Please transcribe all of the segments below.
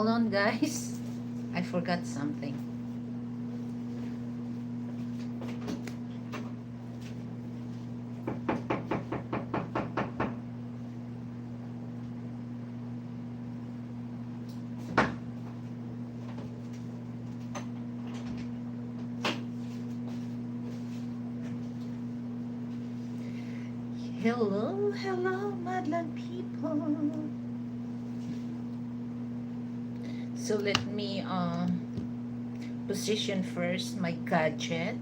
Hold on, guys. I forgot something. Hello, hello, Madland people. So let me position first my gadget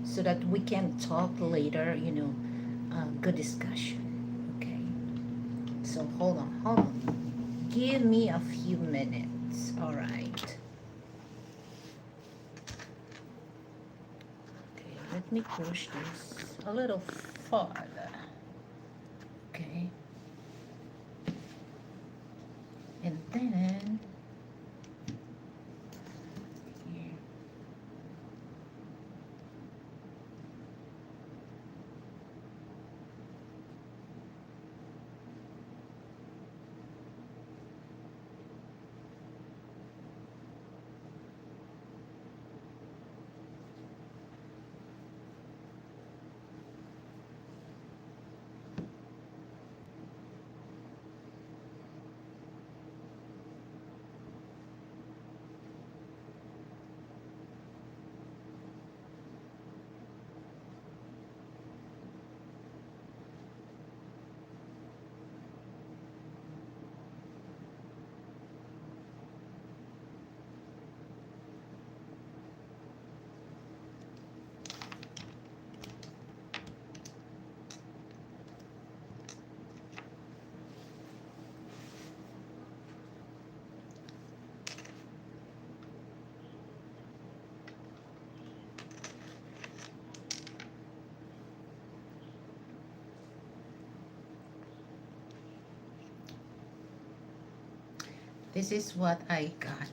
so that we can talk later, good discussion. Okay. So hold on, hold on. Give me a few minutes. All right. Okay, let me push this a little farther. Okay. And then here. This is what I got.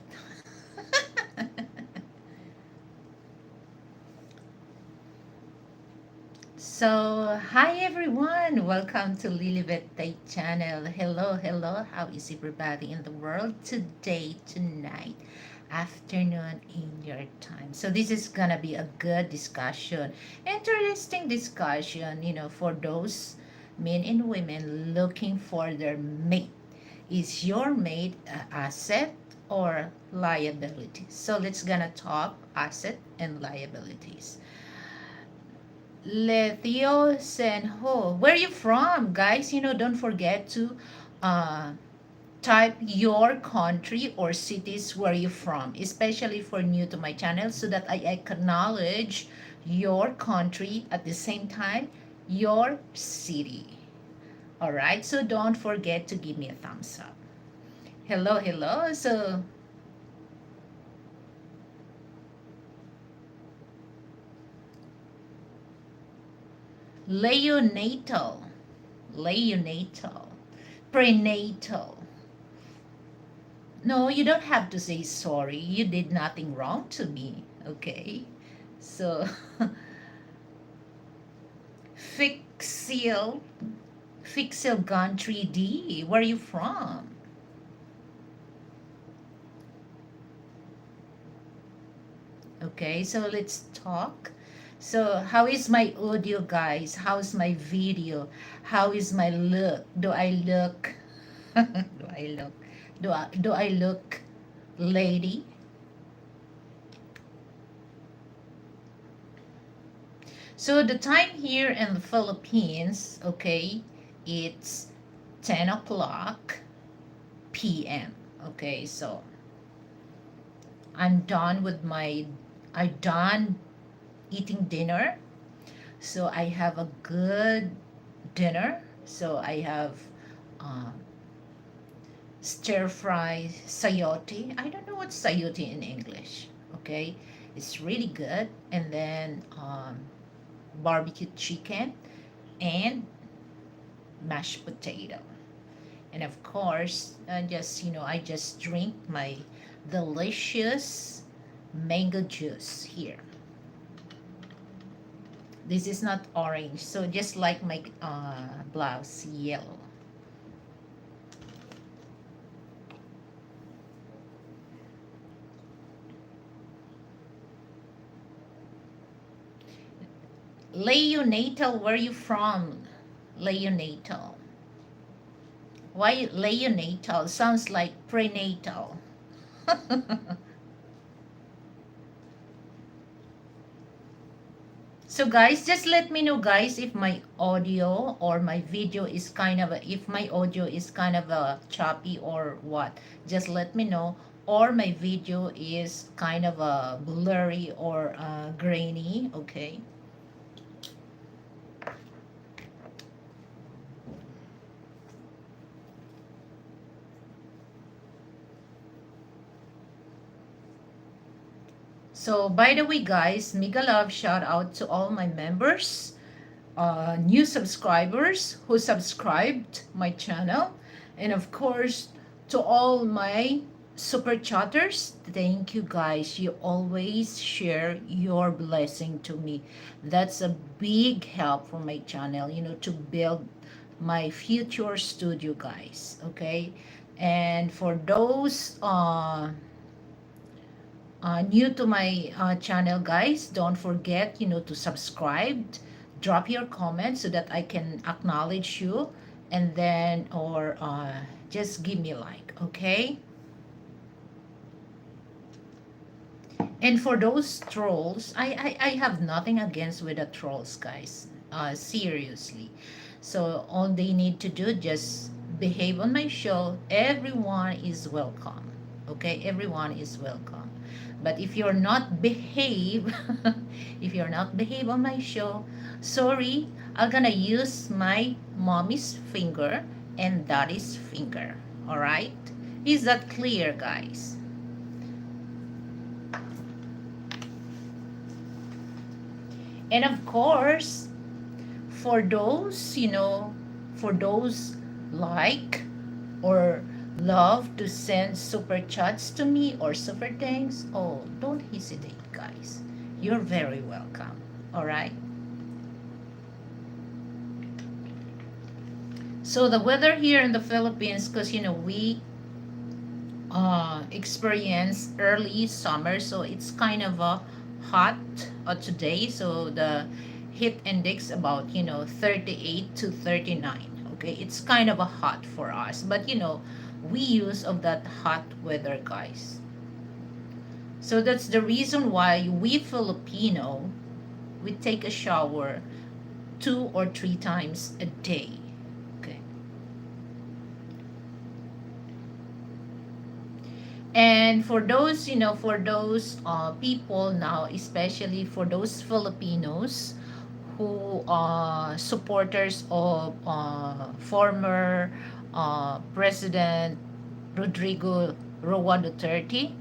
So, hi everyone. Welcome to Liliveth Tate channel. Hello, hello. How is everybody in the world today, tonight, afternoon, in your time? So, this is gonna be a good discussion, interesting discussion, for those men and women looking for their mate. Is your mate an asset or liability? So, let's gonna talk asset and liabilities. Letio Senho. Where are you from, guys? Don't forget to uh, type your country or cities where you're from, especially for new to my channel, so that I acknowledge your country at the same time, your city. All right, so don't forget to give me a thumbs up. Hello, hello. So, Leonatal, Leonatal, Prenatal. No, you don't have to say sorry. You did nothing wrong to me. Okay? So, Fixil, Fixil Gun 3D. Where are you from? Okay, so let's talk. So, how is my audio, guys? How's my video? How is my look? Do I look? do I look? Do I look lady? So the time here in the Philippines, okay, it's 10 o'clock p.m. Okay, so I'm done with I done eating dinner. So I have a good dinner. So I have um, stir fry sayote. I don't know what's sayote in English. Okay, it's really good. And then barbecue chicken and mashed potato. And of course, I just drink my delicious mango juice here. This is not orange, so just like my blouse, yellow. Leonatal, where you from? Leonatal. Why Leonatal? Sounds like prenatal. So guys, just let me know guys if my audio or my video is kind of if my audio is kind of choppy or what. Just let me know, or my video is kind of blurry or grainy, okay? So by the way guys, mega love shout out to all my members, new subscribers who subscribed my channel, and of course to all my super chatters. Thank you guys, you always share your blessing to me. That's a big help for my channel, to build my future studio guys, okay? And for those new to my channel guys, don't forget to subscribe, drop your comments so that I can acknowledge you, and then or just give me a like, okay? And for those trolls, I have nothing against with the trolls guys, seriously. So all they need to do, just behave on my show. Everyone is welcome, okay? Everyone is welcome. But if you're not behave, if you're not behave on my show, sorry, I'm gonna use my mommy's finger and daddy's finger. All right? Is that clear, guys? And of course, for those, for those like or love to send super chats to me or super thanks, oh, don't hesitate, guys. You're very welcome. All right. So the weather here in the Philippines, because we experience early summer, so it's kind of hot today. So the heat index about 38 to 39. Okay, it's kind of a hot for us, but we use of that hot weather, guys. So that's the reason why we Filipino, we take a shower 2 or 3 times a day. Okay. And for those, for those people now, especially for those Filipinos who are supporters of former President Rodrigo Roa Duterte.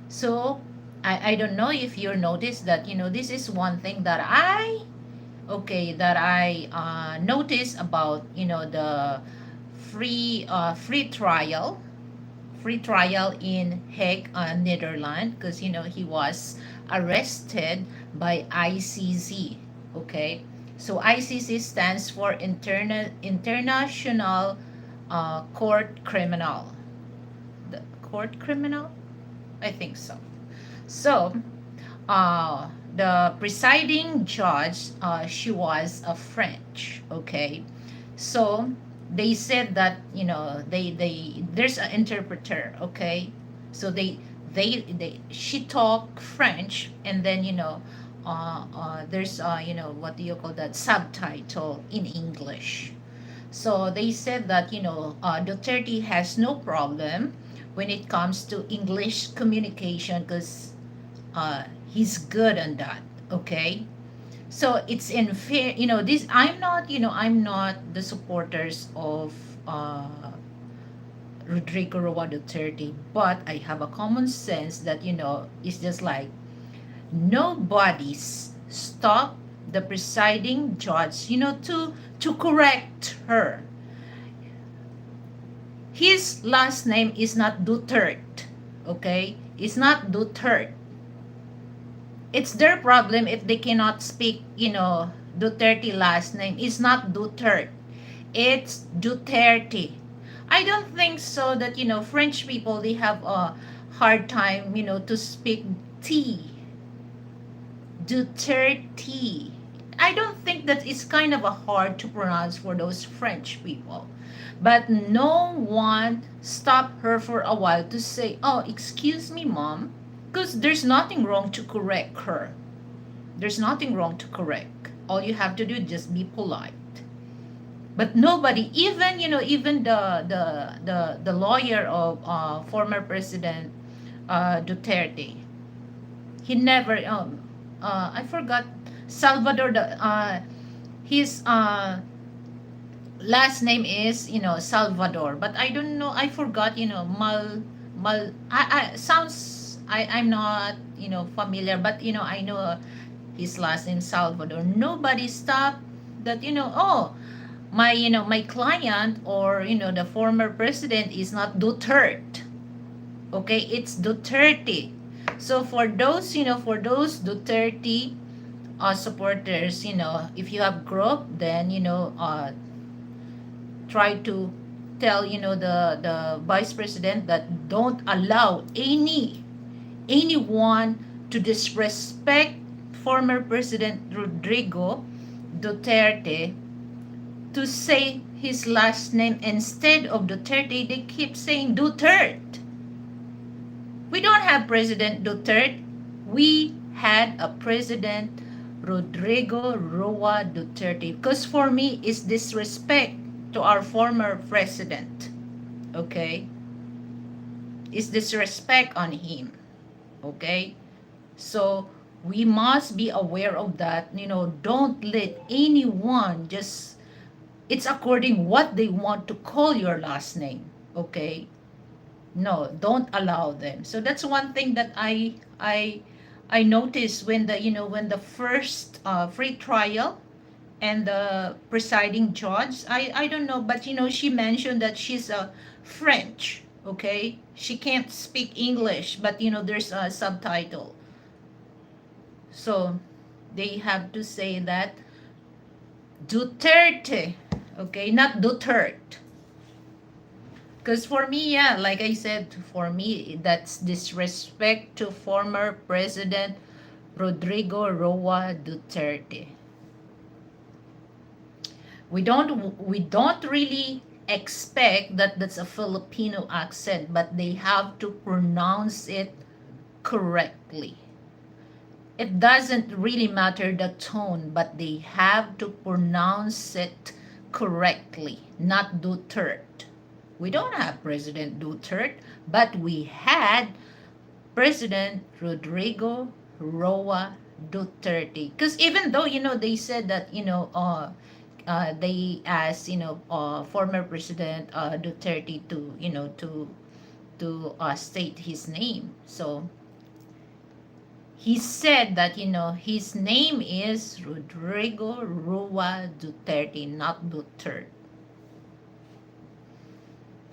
So I don't know if you noticed that, this is one thing that I noticed about, the free trial in Hague, Netherlands, because he was arrested by ICC. Okay, so ICC stands for International Court Criminal. The Court Criminal, I think so. So, the presiding judge, she was a French. Okay, so they said that they there's an interpreter. Okay, so they she talk French, and then there's what do you call that, subtitle in English. So they said that Duterte has no problem when it comes to English communication, because he's good on that. Okay, so it's in fair, this, I'm not the supporters of Rodrigo Roa Duterte, but I have a common sense that it's just like nobody's stop the presiding judge to correct her. His last name is not Duterte, okay? It's not Duterte. It's their problem if they cannot speak, Duterte last name. It's not Duterte. It's Duterte. I don't think so that, French people, they have a hard time, to speak T. Duterte. I don't think that it's kind of a hard to pronounce for those French people. But no one stopped her for a while to say, "Oh, excuse me, mom," because there's nothing wrong to correct her. There's nothing wrong to correct. All you have to do is just be polite. But nobody, even even the lawyer of former President Duterte, he never I forgot Salvador. His last name is Salvador, but I don't know. I forgot. Mal. I sounds. I'm not familiar, but I know his last name Salvador. Nobody stopped that. Oh, my client, or the former president is not Duterte. Okay, it's Duterte. So for those Duterte supporters, if you have group, then try to tell the vice president that don't allow anyone to disrespect former President Rodrigo Duterte, to say his last name instead of Duterte. They keep saying Duterte. We don't have President Duterte. We had a President Rodrigo Roa Duterte. Because for me, it's disrespect to our former president. Okay? It's disrespect on him. Okay? So we must be aware of that. Don't let anyone just, it's according what they want to call your last name. Okay? No, don't allow them. So that's one thing that I noticed when the first free trial, and the presiding judge, I don't know, but she mentioned that she's a French. Okay, she can't speak English, but there's a subtitle, so they have to say that Duterte. Okay, not Duterte. Because for me, yeah, like I said, for me, that's disrespect to former President Rodrigo Roa Duterte. We don't really expect that that's a Filipino accent, but they have to pronounce it correctly. It doesn't really matter the tone, but they have to pronounce it correctly, not Duterte. We don't have President Duterte, but we had President Rodrigo Roa Duterte. Because even though they said that they asked former President Duterte to state his name. So he said that his name is Rodrigo Roa Duterte, not Duterte.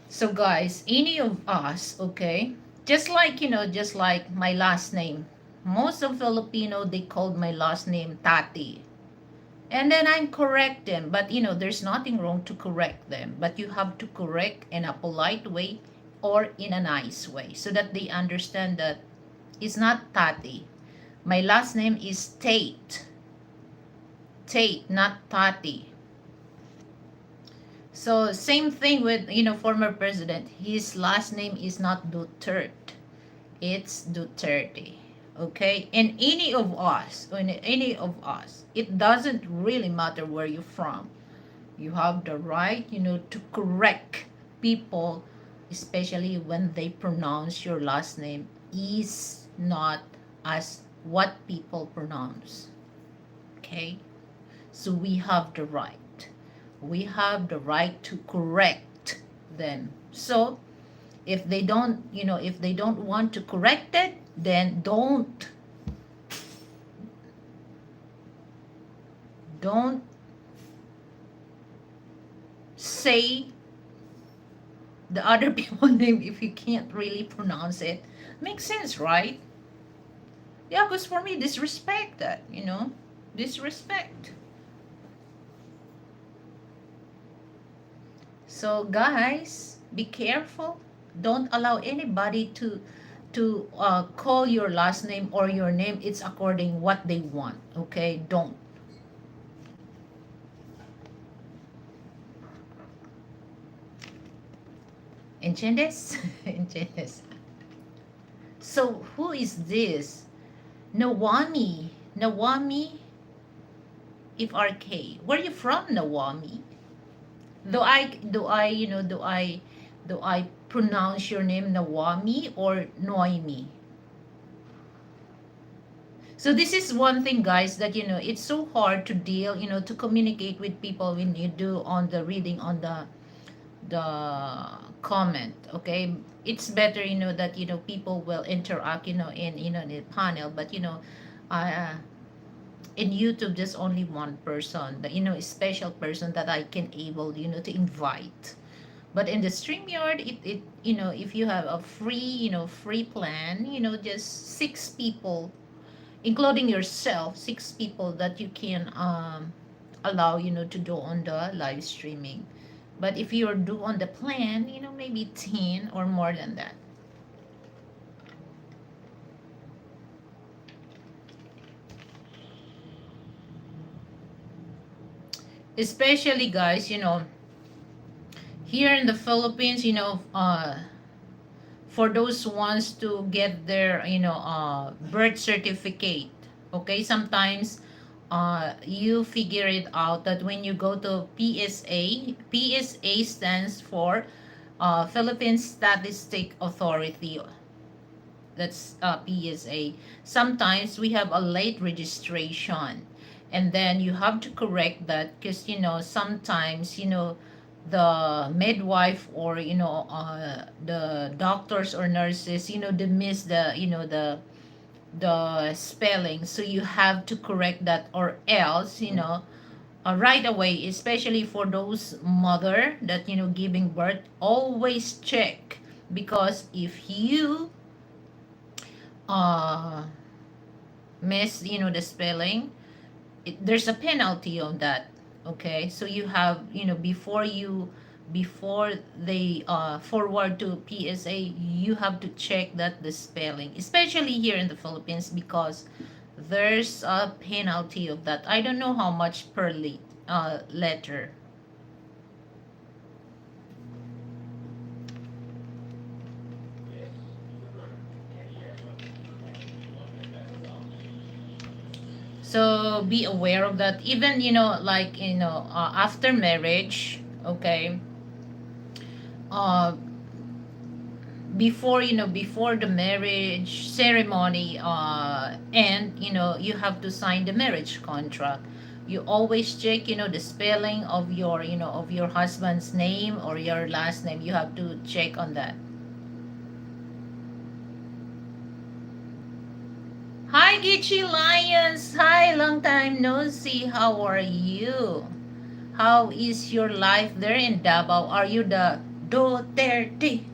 So guys, any of us, okay, just like my last name, most of Filipino, they called my last name Tati. And then I'm correct them, but there's nothing wrong to correct them, but you have to correct in a polite way or in a nice way, so that they understand that it's not Tati. My last name is Tate. Tate, not Tati. So same thing with former president. His last name is not Duterte. It's Duterte. Okay? And any of us, it doesn't really matter where you're from. You have the right, to correct people, especially when they pronounce your last name is not as what people pronounce. Okay? So we have the right. We have the right to correct them. So if they don't want to correct it, then don't say the other people name if you can't really pronounce it. Makes sense, right? Yeah, because for me, disrespect that, disrespect. So guys, be careful. Don't allow anybody to call your last name or your name. It's according what they want. Okay, don't. ¿Entiendes? ¿Entiendes? So who is this? Nawami. Nawami if RK. Where you from, Nawami? Do I pronounce your name Nawami or Noemi? So this is one thing, guys, that it's so hard to deal, to communicate with people when you do on the reading on the comment. Okay, it's better, that people will interact, in the panel, but uh, in YouTube, there's only one person, that a special person that I can able, to invite. But in the StreamYard, it if you have a free, free plan, just 6 people, including yourself, 6 people that you can allow, to do on the live streaming. But if you're do on the plan, maybe 10 or more than that. Especially, guys, here in the Philippines, for those who wants to get their birth certificate. Okay, sometimes you figure it out that when you go to PSA stands for Philippine Statistic Authority. That's PSA. Sometimes we have a late registration, and then you have to correct that, because sometimes the midwife, or the doctors or nurses, they miss the spelling, so you have to correct that, or else right away, especially for those mother that giving birth, always check, because if you uh miss the spelling, there's a penalty on that. Okay, so you have, before they forward to PSA, you have to check that the spelling, especially here in the Philippines, because there's a penalty of that. I don't know how much per letter. So be aware of that. Even like after marriage, okay, uh before the marriage ceremony and you have to sign the marriage contract. You always check the spelling of your husband's name or your last name. You have to check on that. Hi, Gitchy Lions. Hi, long time no see. How are you? How is your life there in Davao? Are you the Duterte?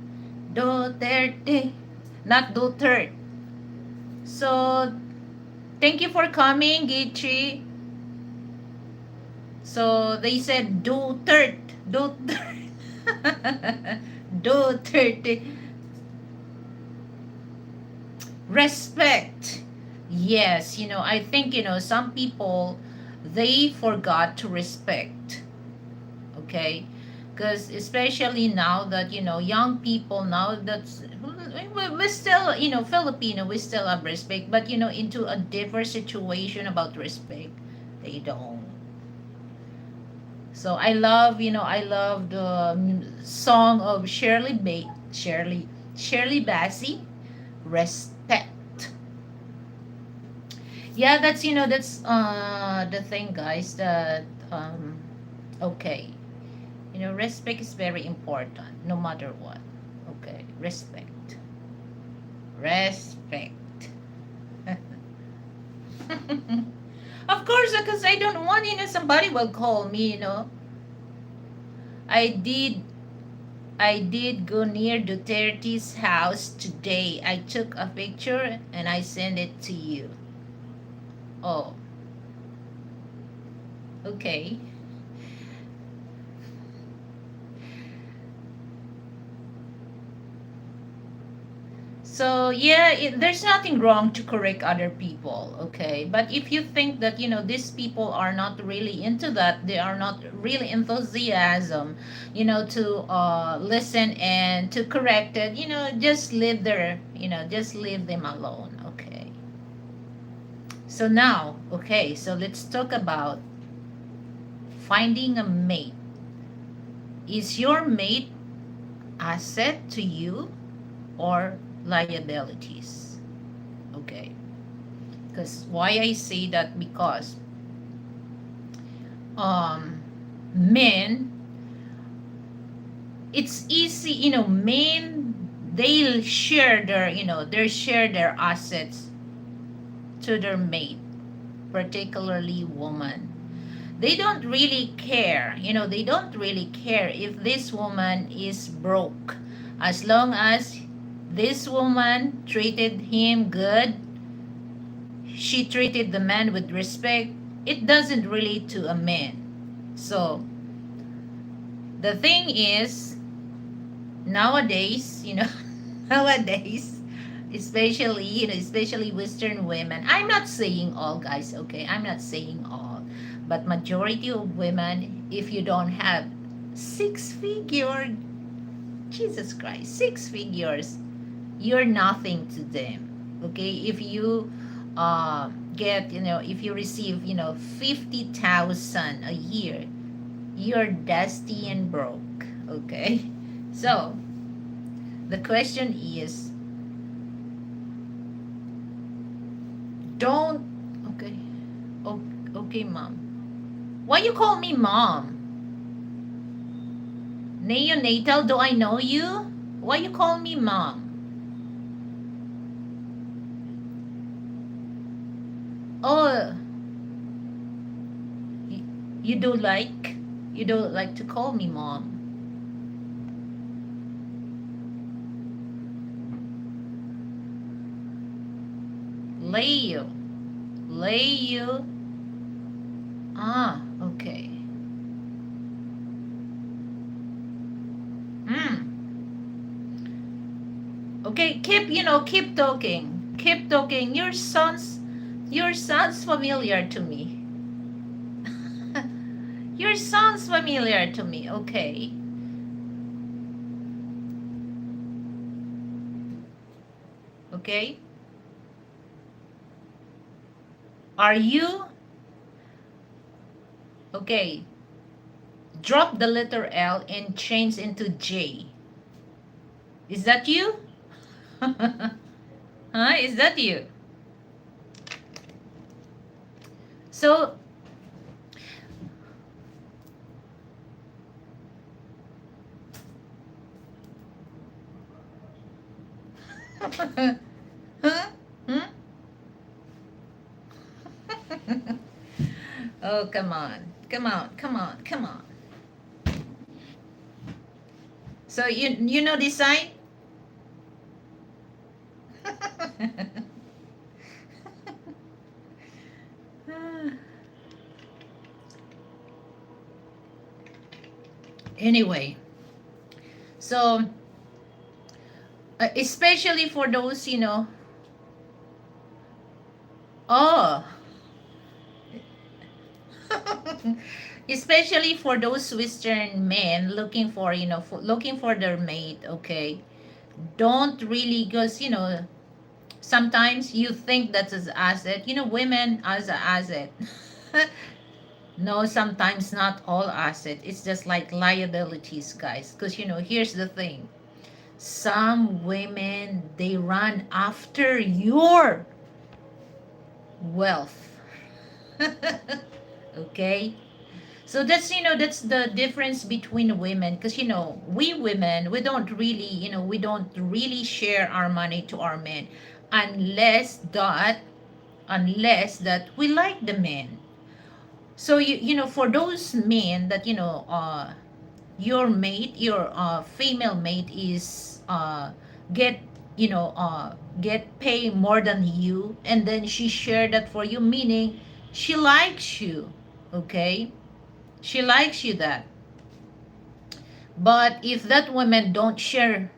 Duterte, not Duterte. So thank you for coming, Gitchy. So they said Duterte, Duterte, Duterte. Respect. Yes, I think some people, they forgot to respect. Okay, because especially now that young people now, that's we still, Filipino, we still have respect, but into a different situation about respect, they don't. So I love the song of Shirley Bassey, Respect. Yeah, that's the thing, guys, that okay, respect is very important no matter what. Okay, respect. Respect. Of course, because I don't want, somebody will call me, I did I did go near Duterte's house today. I took a picture and I sent it to you. Oh, okay. So yeah, there's nothing wrong to correct other people, okay? But if you think that these people are not really into that, they are not really enthusiasm, to listen and to correct it, just leave their, just leave them alone, okay? So now, okay, so let's talk about finding a mate. Is your mate asset to you or liabilities? Okay. Because why I say that, because um men, it's easy, men, they'll share their, they share their assets to their mate, particularly woman. They don't really care, they don't really care if this woman is broke, as long as this woman treated him good, she treated the man with respect, it doesn't relate to a man. So the thing is, nowadays, nowadays, especially, especially Western women, I'm not saying all, guys, okay? I'm not saying all, but majority of women, if you don't have six figure, Jesus Christ, six figures, you're nothing to them, okay? If you get, if you receive, 50,000 a year, you're dusty and broke, okay? So the question is, don't, okay, okay, mom. Why you call me mom? Neonatal, do I know you? Why you call me mom? Oh, you, you do like, you don't like to call me mom. Leo, Leo. Ah, okay. Hmm. Okay, keep, keep talking. Keep talking. Your son's familiar to me. Your son's familiar to me. Okay. Okay. Are you okay? Drop the letter L and change into J. Is that you? Huh? Is that you? So, huh? Hmm? Oh, come on. Come on. Come on. Come on. So you know this sign? Anyway, so especially for those, oh, especially for those Western men looking for, looking for their mate, okay? Don't really, because, sometimes you think that's an asset, women as an asset. No, sometimes not all asset. It's just like liabilities, guys. Because, here's the thing. Some women, they run after your wealth. Okay? So that's, that's the difference between women. Because, we women, we don't really share our money to our men unless that we like the men. So for those men that your mate, your female mate is get get pay more than you, and then she shared that for you, meaning she likes you, okay? She likes you that. But if that woman don't share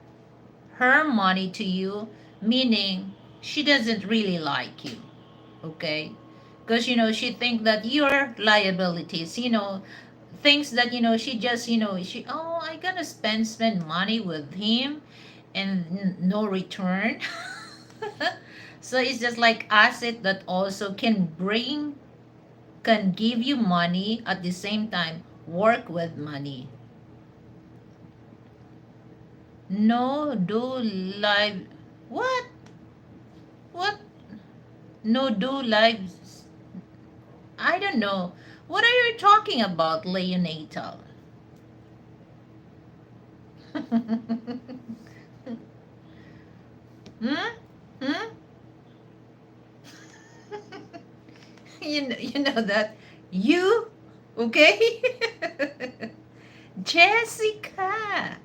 her money to you, meaning she doesn't really like you, okay? Because she think that your liabilities, things that she just she, oh, I gonna spend money with him and no return. So it's just like asset that also can give you money at the same time work with money. No do live. What what no do lives. I don't know. What are you talking about, Leonatal? Hmm? Hmm? You know that you, okay? Jessica.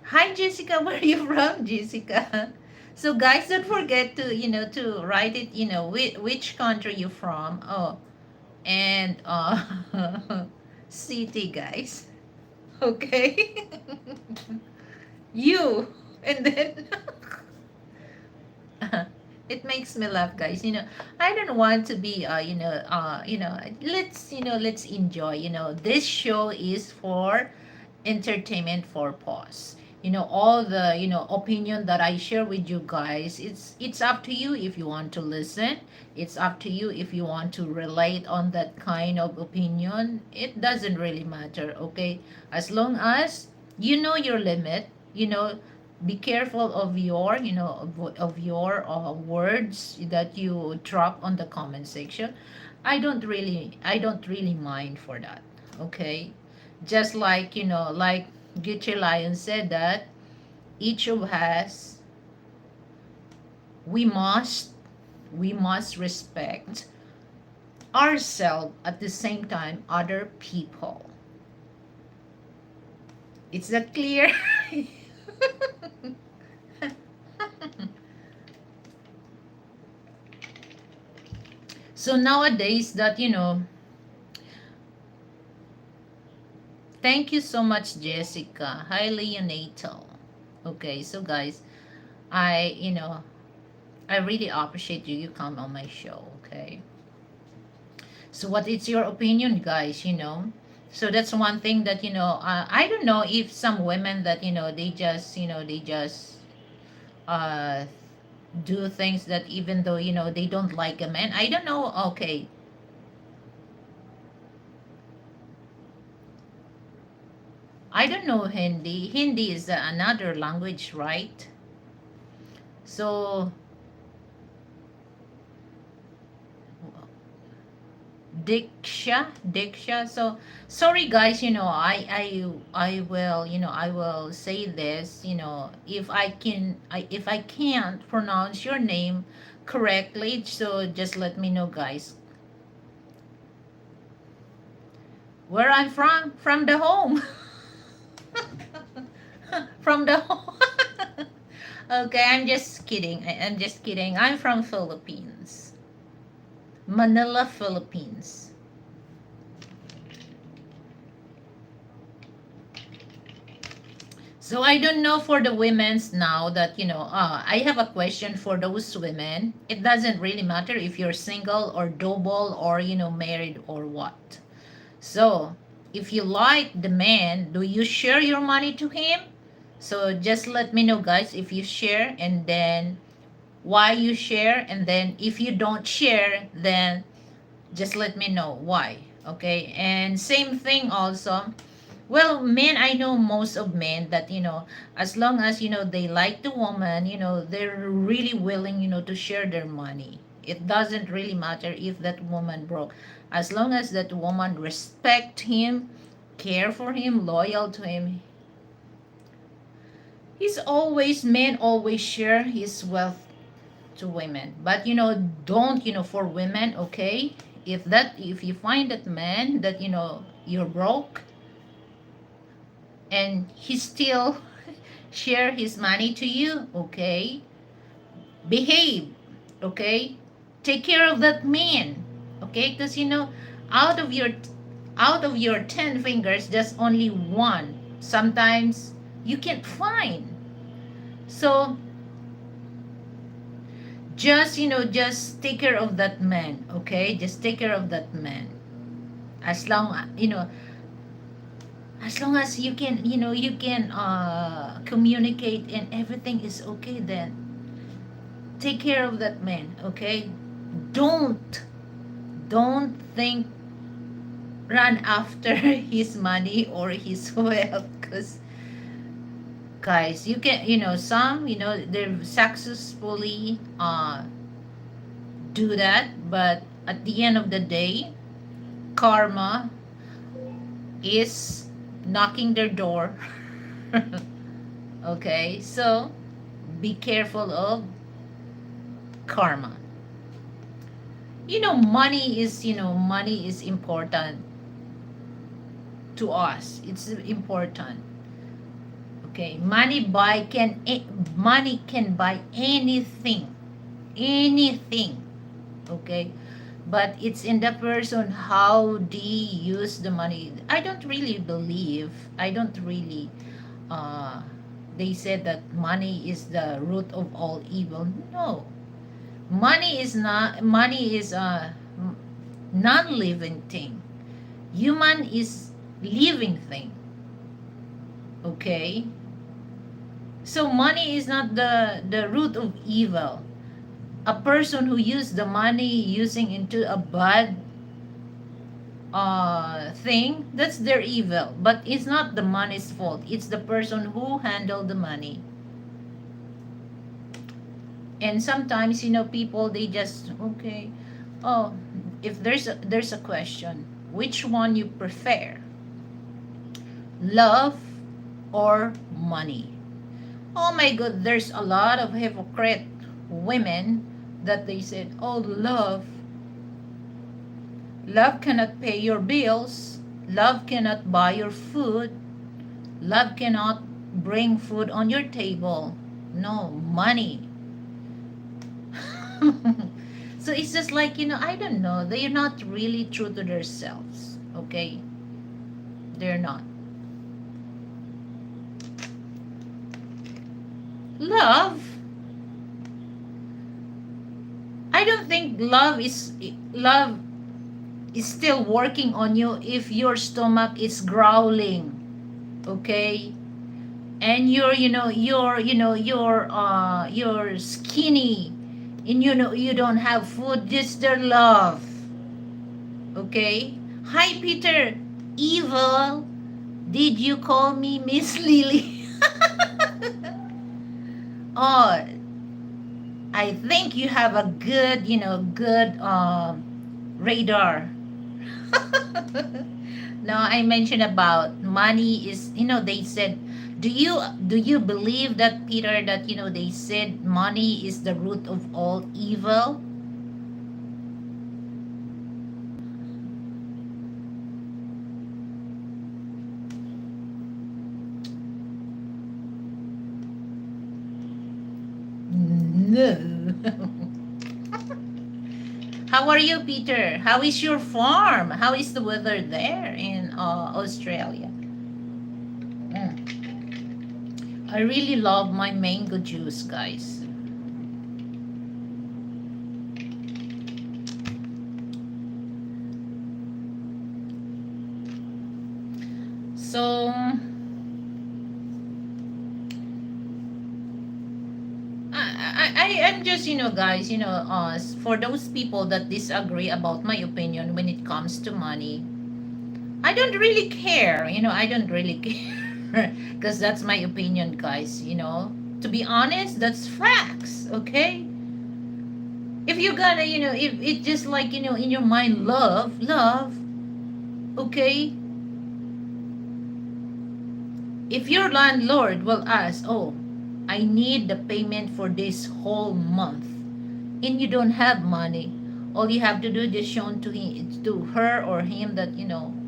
Hi, Jessica. Where are you from, Jessica? So, guys, don't forget to write it. Which country you from. Oh, and city, guys. Okay. You, and then it makes me laugh, guys. I don't want to be let's enjoy. This show is for entertainment for pause. All the opinion that I share with you guys, it's up to you if you want to listen. It's up to you if you want to relate on that kind of opinion. It doesn't really matter, okay? As long as you know your limit. Be careful of your words that you drop on the comment section. I don't really mind for that, okay? Just like like Gucci Lion said that each of us, we must we must respect ourselves, at the same time other people. Is that clear? So nowadays that thank you so much, Jessica. Hi, Leonatal. Okay, so guys, I really appreciate you come on my show, okay? So what is your opinion, guys? So that's one thing that I don't know if some women that they just uh do things that even though they don't like a man. I don't know. Okay, I don't know Hindi. Hindi is another language, right? So Diksha. So sorry, guys. I will say this. If I can't pronounce your name correctly, so just let me know, guys. Where I'm from the home. From the home. Okay, I'm just kidding. I'm just kidding. I'm from Philippines. Manila, Philippines. So I don't know for the women's now that I have a question for those women. It doesn't really matter if you're single or double or married or what. So if you like the man, do you share your money to him? So just let me know, guys, if you share, and then why you share, and then if you don't share, then just let me know why. Okay, and same thing also. Well, men, I know most of men that as long as they like the woman, they're really willing to share their money. It doesn't really matter if that woman broke, as long as that woman respect him, care for him, loyal to him. He's always Men always share his wealth to women, but don't for women, okay? If you find that man that you're broke, and he still share his money to you, okay? Behave, okay? Take care of that man, okay? Because out of your out of your 10 fingers, just only one sometimes you can't find. So just, just take care of that man, okay? Just take care of that man. As long, as long as you can, you can communicate and everything is okay, then take care of that man, okay? Don't, don't think run after his money or his wealth, because guys, you can, some, they're successfully do that, but at the end of the day, karma is knocking their door. Okay, so be careful of karma. Money is important to us. It's important. Okay, money can buy anything, anything. Okay, but it's in the person how they use the money. I don't really uh they said that money is the root of all evil. No, money is a non-living thing. Human is living thing. Okay, so money is not the root of evil. A person who used the money using into a bad thing, that's their evil, but it's not the money's fault, it's the person who handled the money. And sometimes, people, they just, okay, oh, if there's a question, which one you prefer, love or money? Oh my god, there's a lot of hypocrite women that they said, oh, love cannot pay your bills, love cannot buy your food, love cannot bring food on your table. No, money. So it's just like, I don't know, they're not really true to themselves. Okay, they're not. Love, I don't think love is still working on you if your stomach is growling. Okay, and you're skinny, and you don't have food. Just their love. Okay, hi Peter. Evil, did you call me Miss Lily? Oh, I think you have a good radar. Now I mentioned about money is, they said, do you believe that, Peter, that they said money is the root of all evil? No. How are you, Peter? How is your farm? How is the weather there in Australia? Mm. I really love my mango juice, guys. So I'm just, guys, for those people that disagree about my opinion when it comes to money, I don't really care. I don't really care because that's my opinion, guys. To be honest, that's facts. Okay. If you're gonna, if it just like, in your mind, love. Okay. If your landlord will ask, oh, I need the payment for this whole month, and you don't have money, all you have to do is just show to her or him that,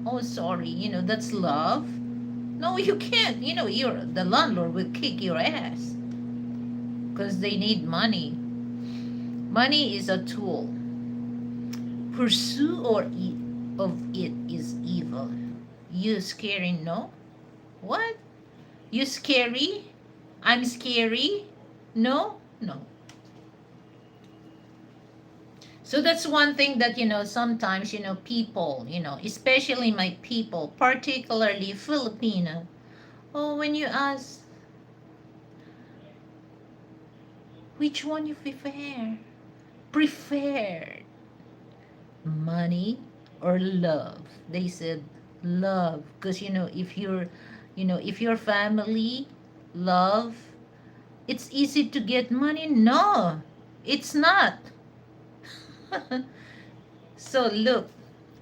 oh, sorry, that's love. No, you can't. The landlord will kick your ass because they need money. Money is a tool. Pursue or eat of it is evil. You scary? No. What? You scary? I'm scary? No, no. So that's one thing that, sometimes, people, especially my people, particularly Filipino. Oh, when you ask, which one you prefer? Prefer money or love? They said love. Because, if your family love, it's easy to get money. No, it's not. So look,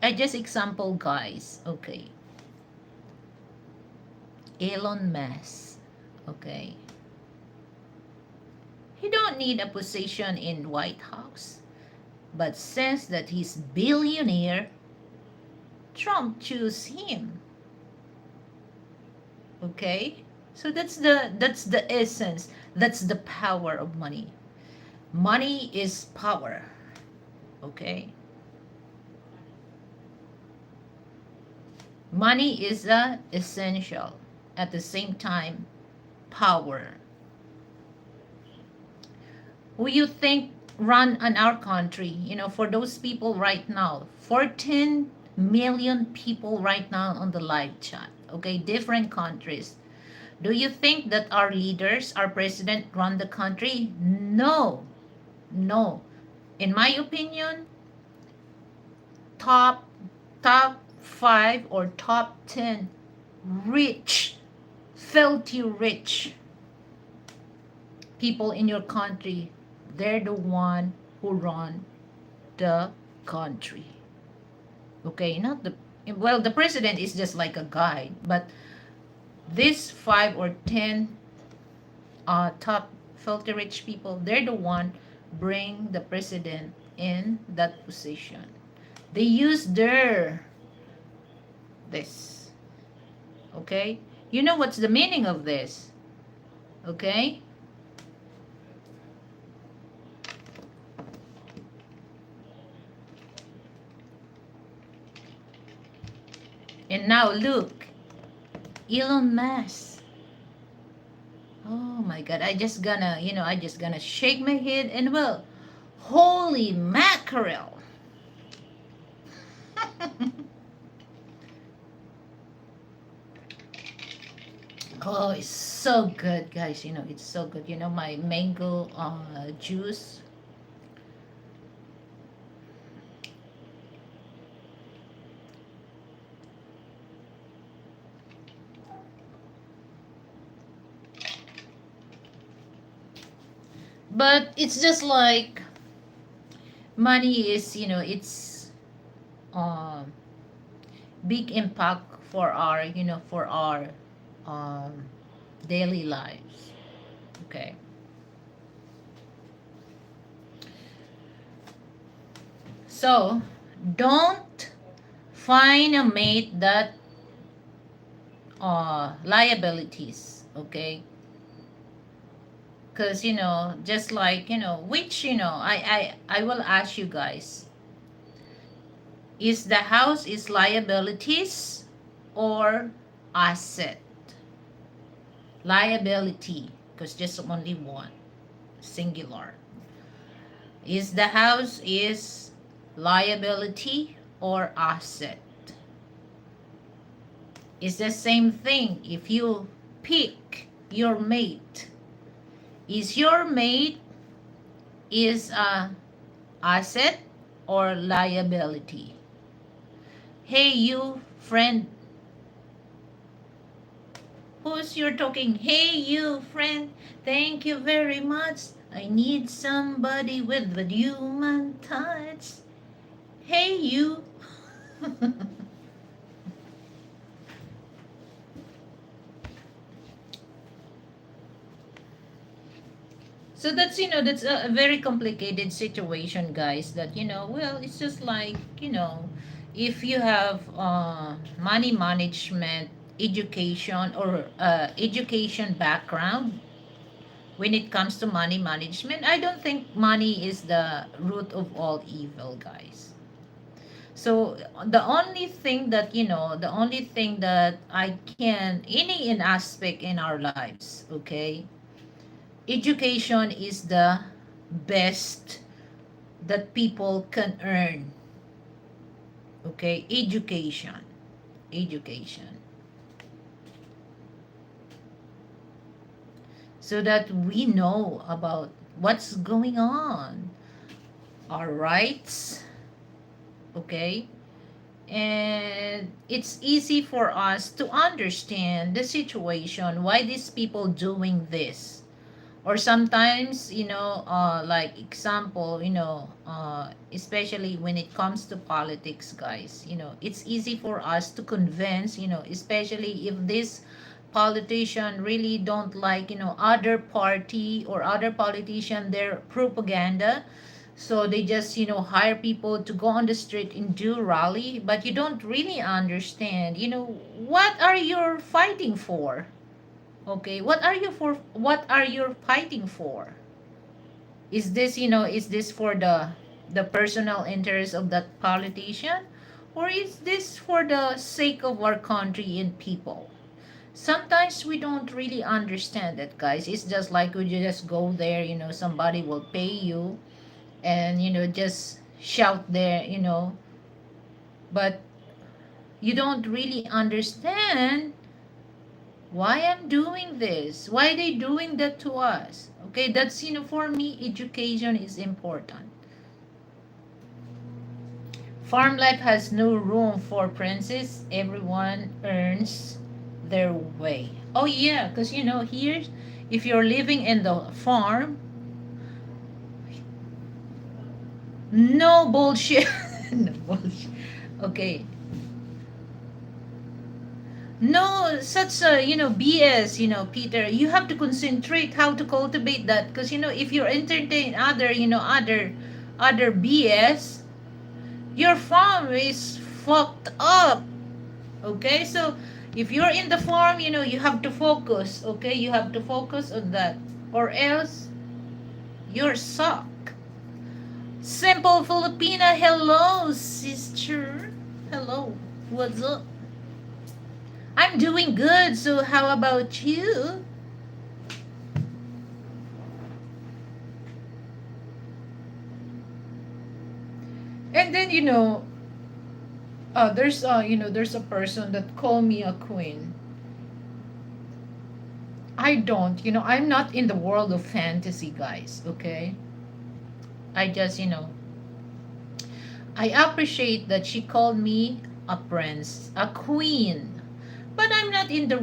I just example guys. Okay, Elon Musk. Okay, he don't need a position in White House, but since that he's billionaire, Trump choose him. Okay, so that's the essence. That's the power of money. Money is power. Okay, money is essential. At the same time, power. Who you think run on our country, for those people right now, 14 million people right now on the live chat, okay, different countries. Do you think that our leaders, our president run the country? No, no. In my opinion, top top 5 or top 10 rich, filthy rich people in your country, they're the one who run the country. Okay, not the, well, the president is just like a guide, but these 5 or 10 top filthy rich people, they're the one bring the president in that position. They use their this. Okay, you know what's the meaning of this? Okay, and now look, Elon Musk. Oh my God, I just gonna shake my head and, well, holy mackerel. Oh, it's so good, guys. It's so good. My mango juice. But it's just like money is, it's um big impact for our, for our um daily lives. Okay. So don't find a mate that liabilities. Okay, because, just like, which, I will ask you guys, is the house is liabilities or asset? Liability, because just only one, singular. Is the house is liability or asset? It's the same thing if you pick your mate. Is your mate is a asset or liability? Hey, you friend, who's you're talking? Hey, you friend, thank you very much. I need somebody with human touch. Hey, you. So that's a very complicated situation, guys. That, well, it's just like, if you have money management, education, or education background, when it comes to money management, I don't think money is the root of all evil, guys. So the only thing that I can, any in aspect in our lives, okay, education is the best that people can earn. Okay, education, so that we know about what's going on, our rights, okay? And it's easy for us to understand the situation, why these people doing this. Or sometimes, like example, especially when it comes to politics, guys, it's easy for us to convince, especially if this politician really don't like, other party or other politician, their propaganda. So they just, hire people to go on the street and do rally, but you don't really understand, what are you fighting for? Okay, what are you fighting for? Is this, is this for the personal interest of that politician, or is this for the sake of our country and people? Sometimes we don't really understand that, guys. It's just like when you just go there, somebody will pay you and, just shout there, but you don't really understand why I'm doing this, why they doing that to us. Okay, that's, for me, education is important. Farm life has no room for princes. Everyone earns their way. Oh yeah, because, here, if you're living in the farm, no bullshit. No bullshit. Okay, no such a, BS, Peter. You have to concentrate how to cultivate that, because, if you entertain other, other BS, your farm is fucked up. Okay, so if you're in the farm, you have to focus. Okay, you have to focus on that, or else you're suck. Simple Filipina, hello sister, hello, what's up? I'm doing good, so how about you? And then, there's a person that call me a queen. I don't, I'm not in the world of fantasy, guys, okay? I just, I appreciate that she called me a prince, a queen. But I'm not in the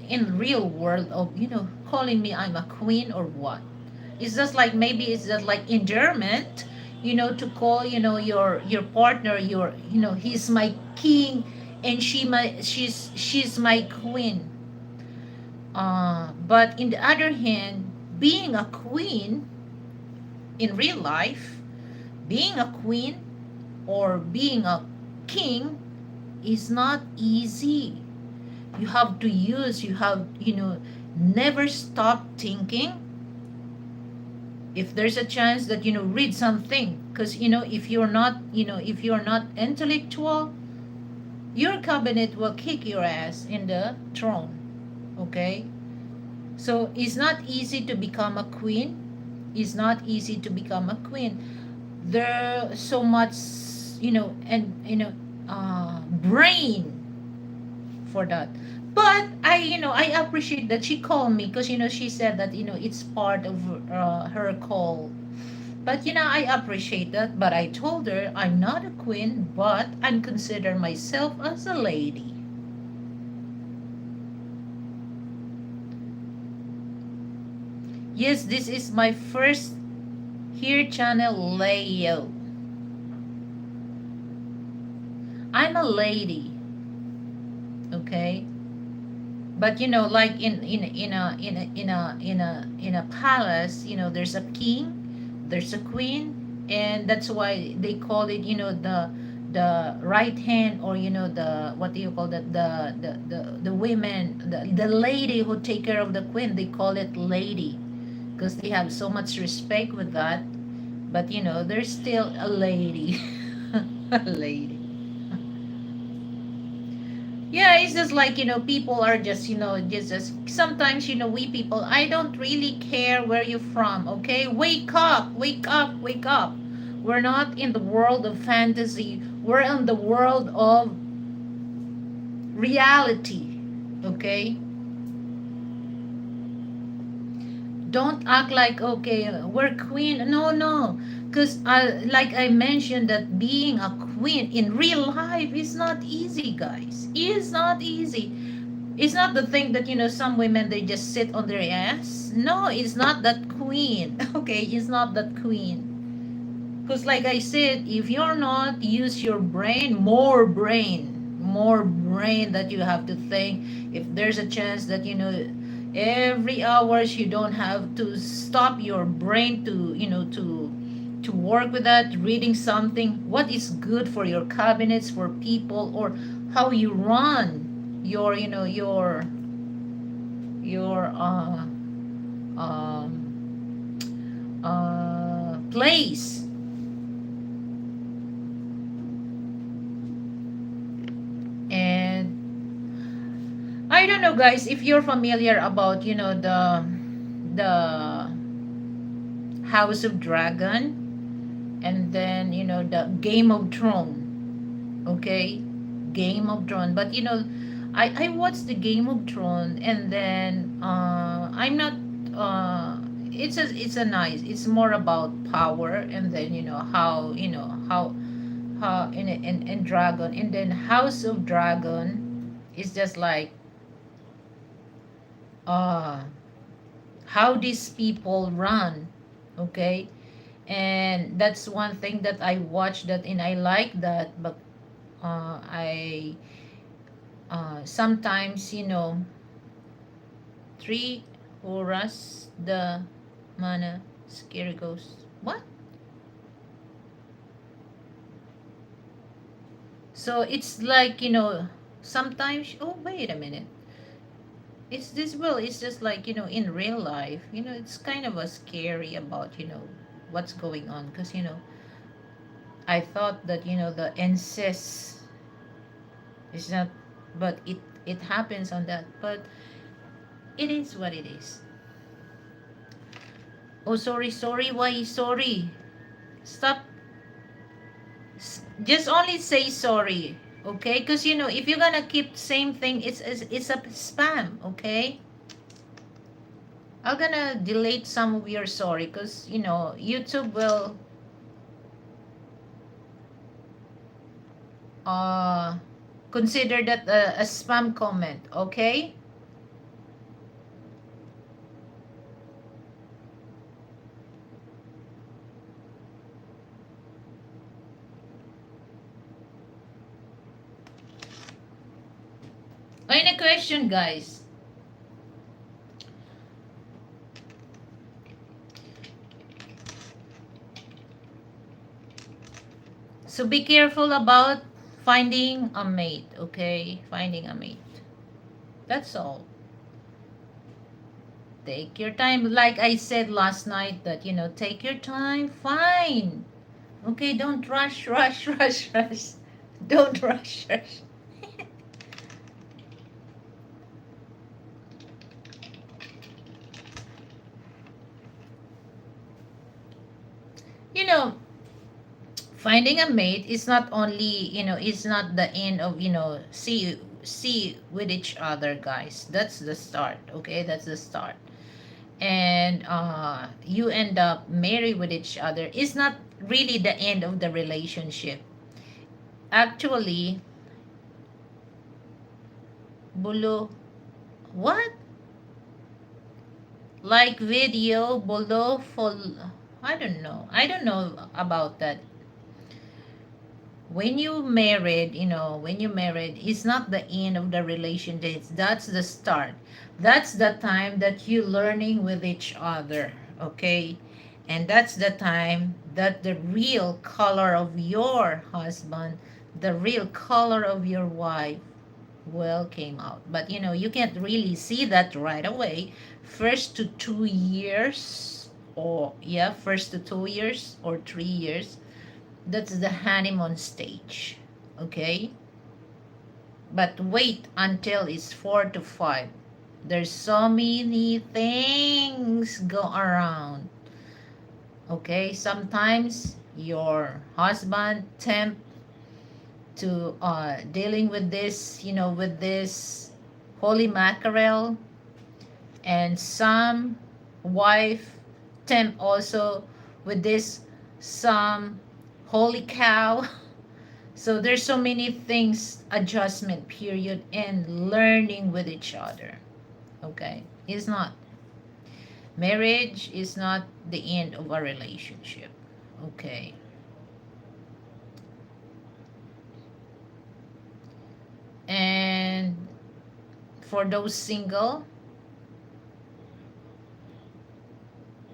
in real world of, calling me I'm a queen or what. It's just like, maybe it's just like endearment, to call, your partner, he's my king and she's my queen. But in the other hand, being a queen in real life, being a queen or being a king is not easy. You have to use, you have, never stop thinking. If there's a chance that, read something, because, if you're not intellectual, your cabinet will kick your ass in the throne. Okay, so it's not easy to become a queen. It's not easy to become a queen. There so much, and, brain for that. But I appreciate that she called me, because, she said that, it's part of her call. But, I appreciate that. But I told her I'm not a queen, but I'm consider myself as a lady. Yes, this is my first here channel, Leo. I'm a lady, okay? But, like in a palace, there's a king, there's a queen, and that's why they call it, the right hand, or, the, what do you call that, the women, the lady who take care of the queen, they call it lady, because they have so much respect with that. But, there's still a lady. A lady. Yeah, it's just like, people are just, just sometimes, we people, I don't really care where you're from, okay? Wake up, wake up, wake up. We're not in the world of fantasy. We're in the world of reality, okay? Don't act like, okay, we're queen. No, no. Because, like I mentioned, that being a queen in real life is not easy, guys. It's not easy. It's not the thing that, some women, they just sit on their ass. No, it's not that queen. Okay, it's not that queen. Because, like I said, if you're not, use your brain, more brain that you have to think. If there's a chance that, every hours you don't have to stop your brain to, to work with that, reading something, what is good for your cabinets, for people, or how you run your, your place. And I don't know, guys, if you're familiar about, the House of Dragon, and then, the Game of Thrones. Okay, Game of Thrones. But, I watched the Game of Thrones, and then, I'm not. It's a nice. It's more about power, and then, how, in Dragon, and then House of Dragon is just like, uh how these people run. Okay, and that's one thing that I watched that, and I like that. But, I sometimes, three horas the mana scary ghost. What? So it's like, sometimes, oh, wait a minute. It's this, well, it's just like, in real life, it's kind of a scary about, what's going on. Because, I thought that, the incest is not, but it happens on that. But it is what it is. Oh, sorry, sorry, why sorry? Stop. Just only say sorry, okay? Because, if you're gonna keep same thing, it's a spam, okay? I'm gonna delete some of your sorry, because, YouTube will uh consider that a spam comment, okay? Any question, guys? So be careful about finding a mate, okay? Finding a mate. That's all. Take your time. Like I said last night, that, take your time. Fine. Okay, don't rush, rush, rush, rush. Don't rush, rush. You know, finding a mate is not only, it's not the end of, see with each other, guys. That's the start, okay? That's the start. And you end up married with each other. It's not really the end of the relationship. Actually, bulo, what? Like video, bulo, full, I don't know about that. When you married, it's not the end of the relationship. That's the start. That's the time that you learning with each other, okay? And that's the time that the real color of your husband, the real color of your wife will came out. But, you can't really see that right away. First to 2 years, or yeah, first to 2 years or 3 years, that's the honeymoon stage. Okay? But wait until it's 4 to 5. There's so many things go around. Okay, sometimes your husband tempt to dealing with this, with this holy mackerel, and some wife tempt also with this some holy cow. So there's so many things, adjustment period and learning with each other. Okay, it's not, marriage is not the end of a relationship. Okay. And for those single,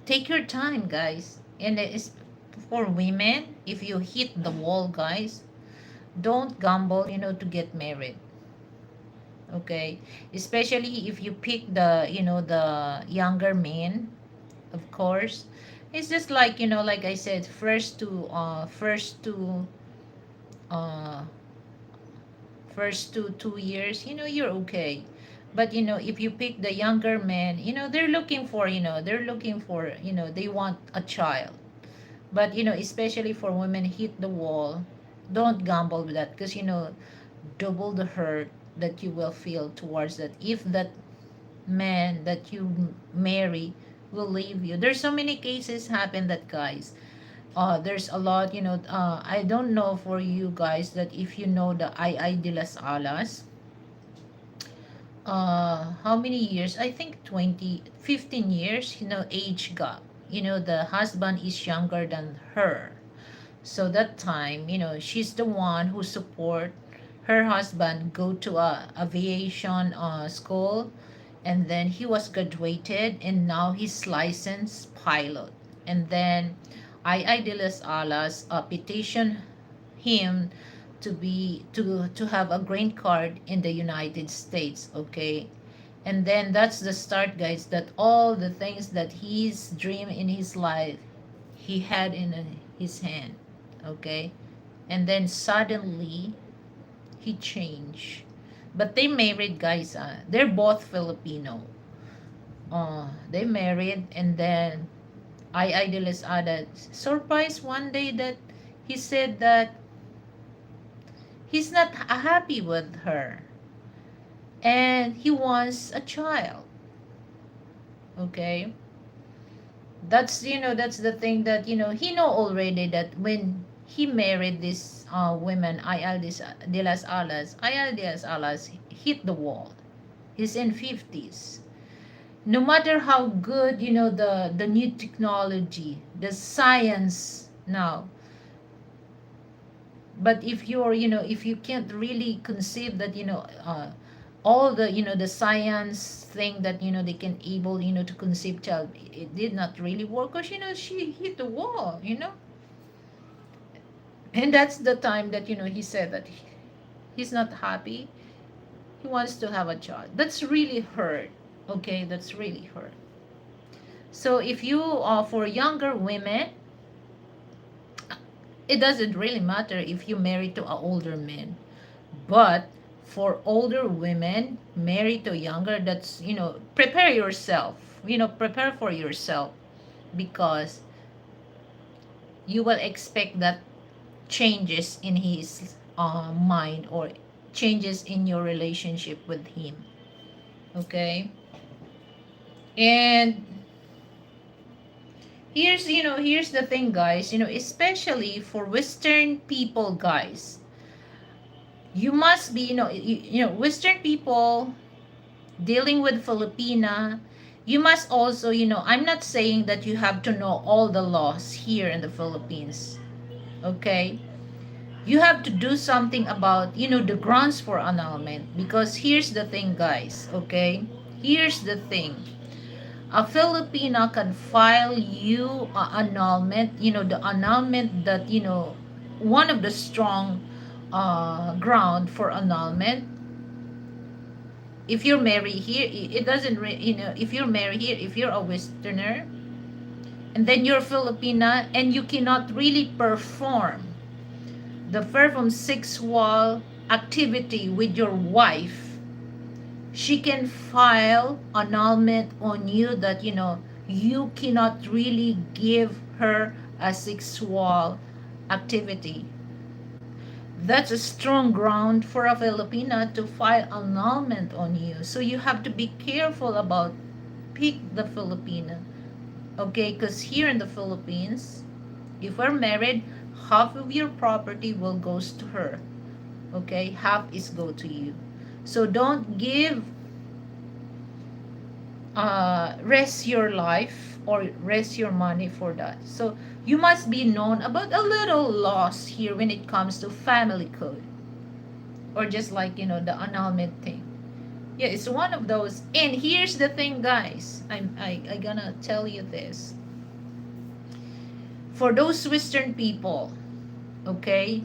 take your time, guys. And it's for women, if you hit the wall, guys, don't gamble, to get married. Okay, especially if you pick the, the younger men, of course. It's just like, like I said, uh first to 2 years, you're okay. But if you pick the younger men, they're looking for, they want a child. But especially for women hit the wall, don't gamble with that, because double the hurt that you will feel towards that if that man that you marry will leave you. There's so many cases happen that, guys. There's a lot, I don't know for you guys that if you know the I de las Alas. How many years? I think 15 years, age gap. The husband is younger than her. So that time, she's the one who support her husband go to a aviation school, and then he was graduated, and now he's licensed pilot. And then I de las Alas petition him to have a green card in the United States. Okay, and then that's the start, guys, that all the things that he's dream in his life he had in his hand. Okay, and then suddenly he changed. But they married, guys. They're both Filipino. They married, and then I idealist added surprised one day that he said that he's not happy with her and he wants a child. Okay, that's the thing that he know already, that when he married this women, Ayal de las Alas, Ayal de las Alas hit the wall. He's in 50s. No matter how good, the new technology, the science now, but if you're, if you can't really conceive that, all the, the science thing that, they can able, to conceive child, it did not really work, because she hit the wall. And that's the time that, he said that he's not happy, he wants to have a child. That's really hurt. Okay, that's really hurt. So if you are for younger women, it doesn't really matter if you marry to an older man. But for older women married to younger, that's, prepare yourself. Prepare for yourself, because you will expect that changes in his mind, or changes in your relationship with him. Okay? And here's the thing, guys, especially for Western people, guys, you must be, Western people dealing with Filipina, you must also, I'm not saying that you have to know all the laws here in the Philippines. Okay, you have to do something about, the grounds for annulment, because here's the thing, guys. Okay, here's the thing, a Filipina can file you annulment, the annulment that, one of the strong ground for annulment. If you're married here, it doesn't, if you're married here, if you're a Westerner, and then you're Filipina, and you cannot really perform the perform sexual activity with your wife, she can file annulment on you that you cannot really give her a sexual activity. That's a strong ground for a Filipina to file annulment on you. So you have to be careful about pick the Filipina. Okay, because here in the Philippines, if we're married, half of your property will goes to her. Okay, half is go to you. So don't give rest your life or rest your money for that. So you must be known about a little laws here when it comes to family code, or just like the annulment thing. Yeah, it's one of those. And here's the thing, guys. I gonna tell you this. For those Western people, okay,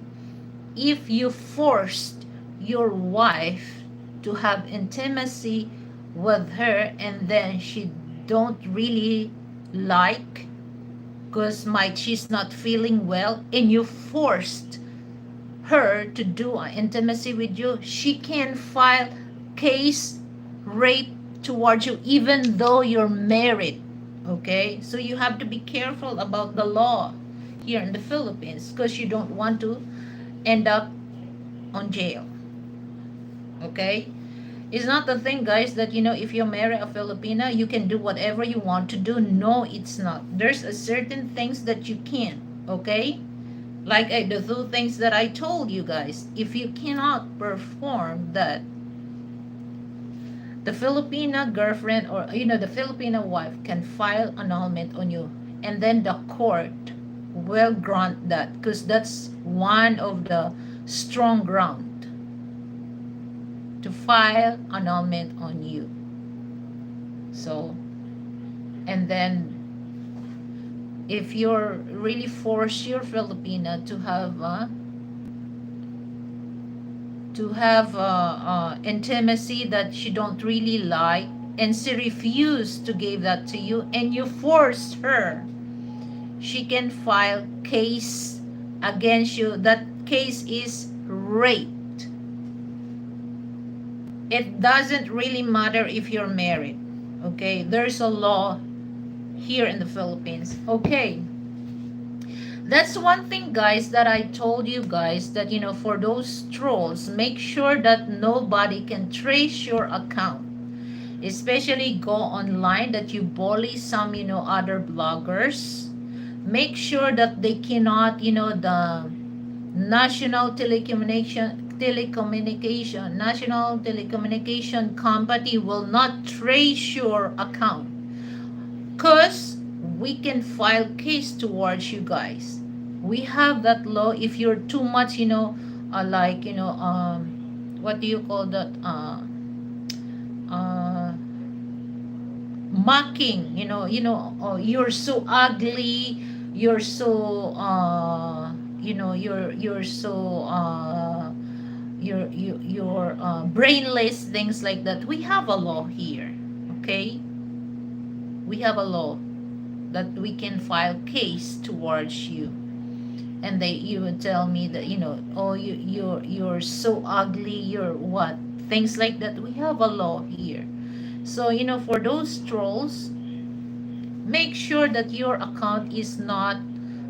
if you forced your wife to have intimacy with her and then she don't really like because she's not feeling well, and you forced her to do an intimacy with you, she can file case rape towards you even though you're married. Okay, so you have to be careful about the law here in the Philippines because you don't want to end up on jail. Okay, it's not the thing, guys, that if you marry a Filipina you can do whatever you want to do. No, it's not. There's a certain things that you can. Okay, like the two things that I told you guys. If you cannot perform that, the Filipina girlfriend or the Filipina wife can file annulment on you, and then the court will grant that because that's one of the strong ground to file annulment on you. So, and then if you're really force your Filipina to have intimacy that she don't really like, and she refused to give that to you and you forced her, she can file case against you. That case is rape. It doesn't really matter if you're married. Okay, there's a law here in the Philippines. Okay, that's one thing, guys, that I told you guys, that for those trolls, make sure that nobody can trace your account, especially go online that you bully some other bloggers. Make sure that they cannot the national telecommunication company will not trace your account, because we can file case towards you guys. We have that law. If you're too much like what do you call that, uh mocking, oh, you're so ugly, you're so you're so you're brainless, things like that. We have a law here. Okay, we have a law that we can file case towards you, and you would tell me that oh, you're so ugly, you're what, things like that. We have a law here. So for those trolls, make sure that your account is not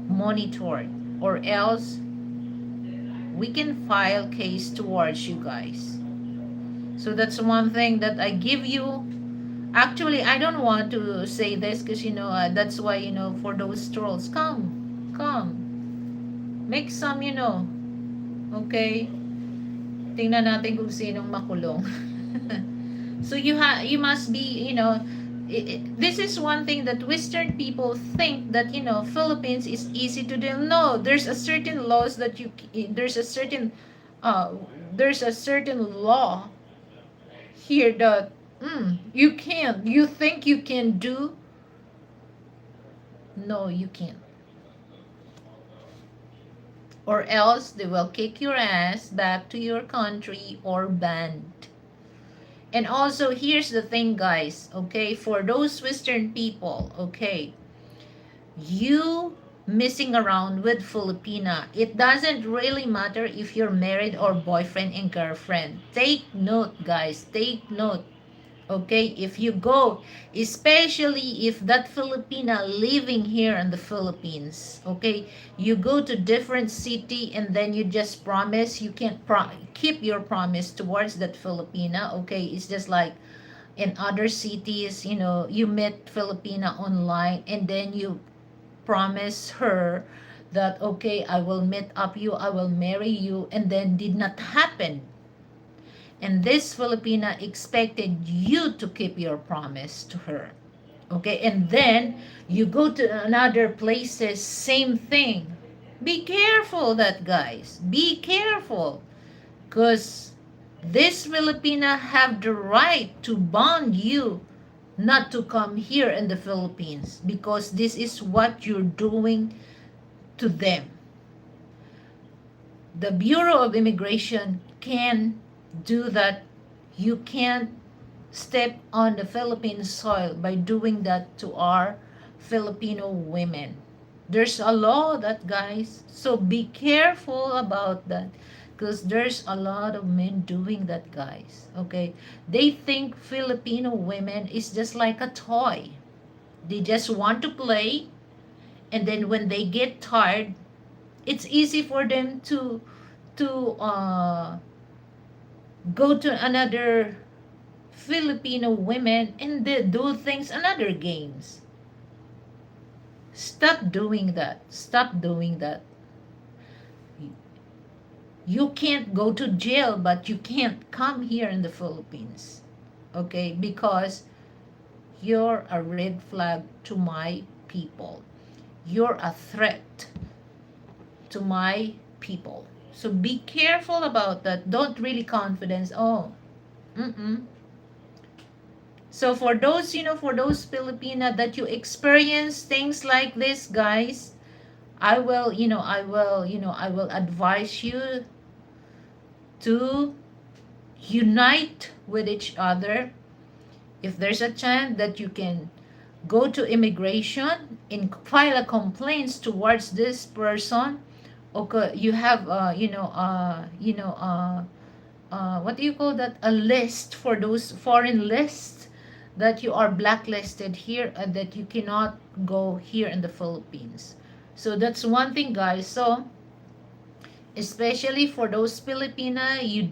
monitored, or else we can file case towards you guys. So that's one thing that I give you. Actually, I don't want to say this because that's why for those trolls, come make some okay, tingnan natin kung sinong makulong. So you must be this is one thing that Western people think, that Philippines is easy to deal. No, there's a certain laws that uh there's a certain law here that you can't. You think you can do? No, you can't. Or else they will kick your ass back to your country or banned. And also, here's the thing, guys, okay, for those Western people, okay, you messing around with Filipina. It doesn't really matter if you're married or boyfriend and girlfriend. Take note, guys. Take note. Okay, if you go, especially if that Filipina living here in the Philippines, okay, you go to different city and then you just promise you can't keep your promise towards that Filipina. Okay, it's just like in other cities, you met Filipina online and then you promise her that, okay, I will meet up you, I will marry you, and then did not happen. And this Filipina expected you to keep your promise to her. Okay, and then you go to another places, same thing. Be careful that, guys. Be careful. Because this Filipina have the right to bond you not to come here in the Philippines because this is what you're doing to them. The Bureau of Immigration can do that. You can't step on the Philippine soil by doing that to our Filipino women. There's a law that, guys, so be careful about that because there's a lot of men doing that, guys. Okay, they think Filipino women is just like a toy. They just want to play, and then when they get tired, it's easy for them to go to another Filipino women and they do things another games. Stop doing that. Stop doing that. You can't go to jail, but you can't come here in the Philippines. Okay? Because you're a red flag to my people. You're a threat to my people. So be careful about that. Don't really confidence. Oh, mm-mm. So for those, for those Filipina that you experience things like this, guys, I will advise you to unite with each other. If there's a chance that you can go to immigration and file a complaints towards this person, okay, you have what do you call that, a list for those foreign lists that you are blacklisted here and that you cannot go here in the Philippines. So that's one thing, guys. So especially for those Filipina, you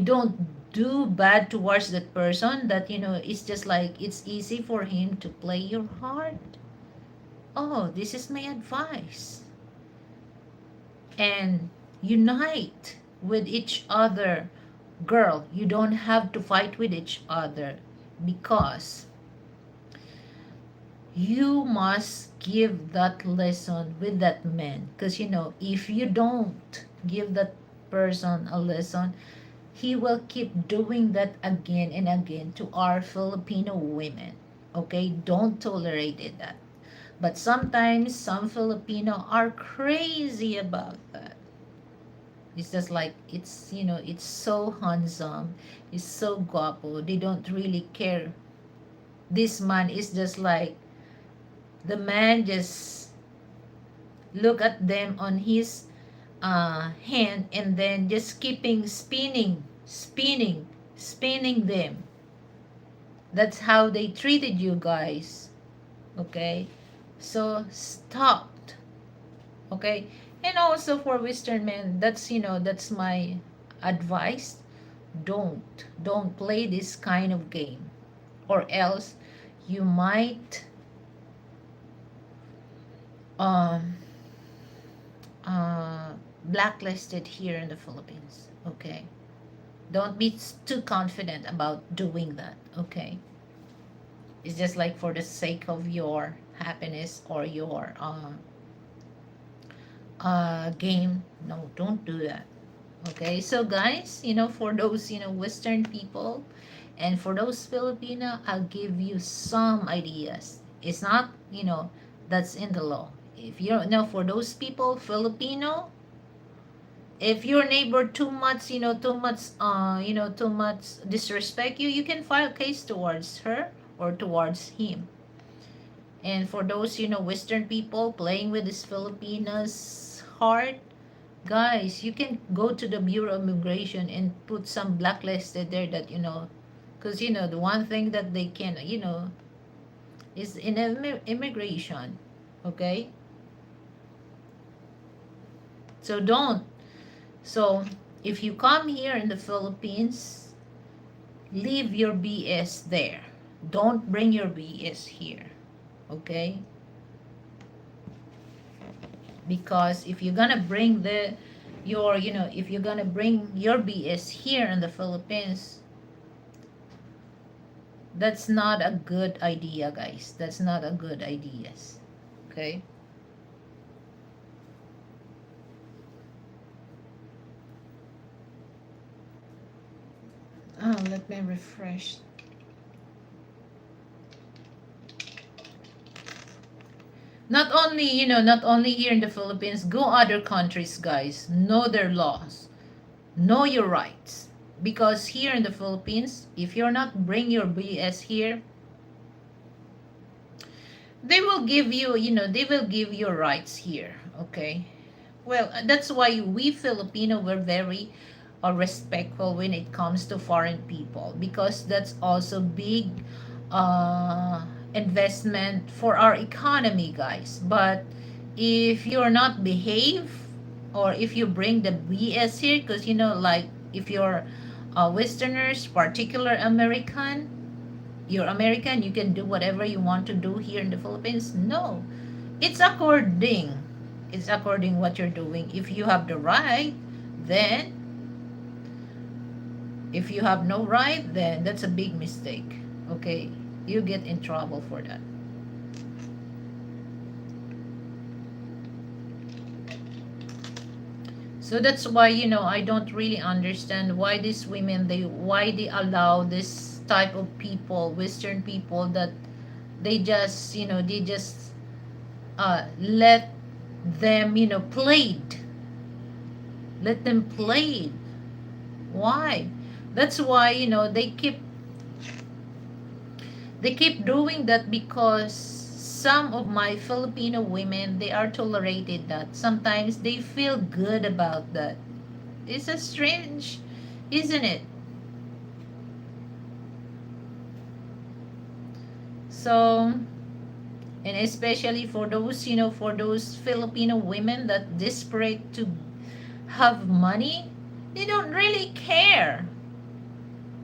don't do bad towards that person that it's just like it's easy for him to play your heart. Oh, this is my advice. And unite with each other. Girl, you don't have to fight with each other because you must give that lesson with that man. Because if you don't give that person a lesson, he will keep doing that again and again to our Filipino women. Okay, don't tolerate it that. But sometimes some Filipino are crazy about that. It's just like it's so handsome, it's so guapo. They don't really care. This man is just like the man just look at them on his hand and then just keeping spinning them. That's how they treated you, guys. Okay, so stop. Okay, and also for Western men, that's my advice. Don't play this kind of game, or else you might um blacklisted here in the Philippines. Okay, don't be too confident about doing that. Okay, it's just like for the sake of your happiness or your game. No, don't do that. Okay, so guys, for those Western people and for those Filipino, I'll give you some ideas. It's not that's in the law. If you don't know, for those people Filipino, if your neighbor too much disrespect you, you can file case towards her or towards him. And for those, Western people playing with this Filipinos heart, guys, you can go to the Bureau of Immigration and put some blacklisted there that, because, the one thing that they can, is in immigration. Okay? So don't. So if you come here in the Philippines, leave your BS there. Don't bring your BS here. Okay? Because if you're gonna bring if you're gonna bring your BS here in the Philippines, that's not a good idea, guys. That's not a good idea. Okay? Oh, let me refresh. Not only here in the Philippines, go other countries, guys. Know their laws. Know your rights. Because here in the Philippines, if you're not bring your BS here, they will give you rights here. Okay? Well, that's why we Filipino were very respectful when it comes to foreign people, because that's also big uh, investment for our economy, guys. But if you're not behave, or if you bring the BS here, because like if you're Westerners, particular American, you're American, you can do whatever you want to do here in the Philippines. No, it's according. It's according what you're doing. If you have the right, then if you have no right, then that's a big mistake. Okay? You get in trouble for that. So that's why, I don't really understand why these women, why they allow this type of people, Western people, that they just let them, played. Let them play. Why? That's why, they keep doing that, because some of my Filipino women, they are tolerated that. Sometimes they feel good about that. It's a strange, isn't it? So, and especially for those Filipino women that desperate to have money, they don't really care.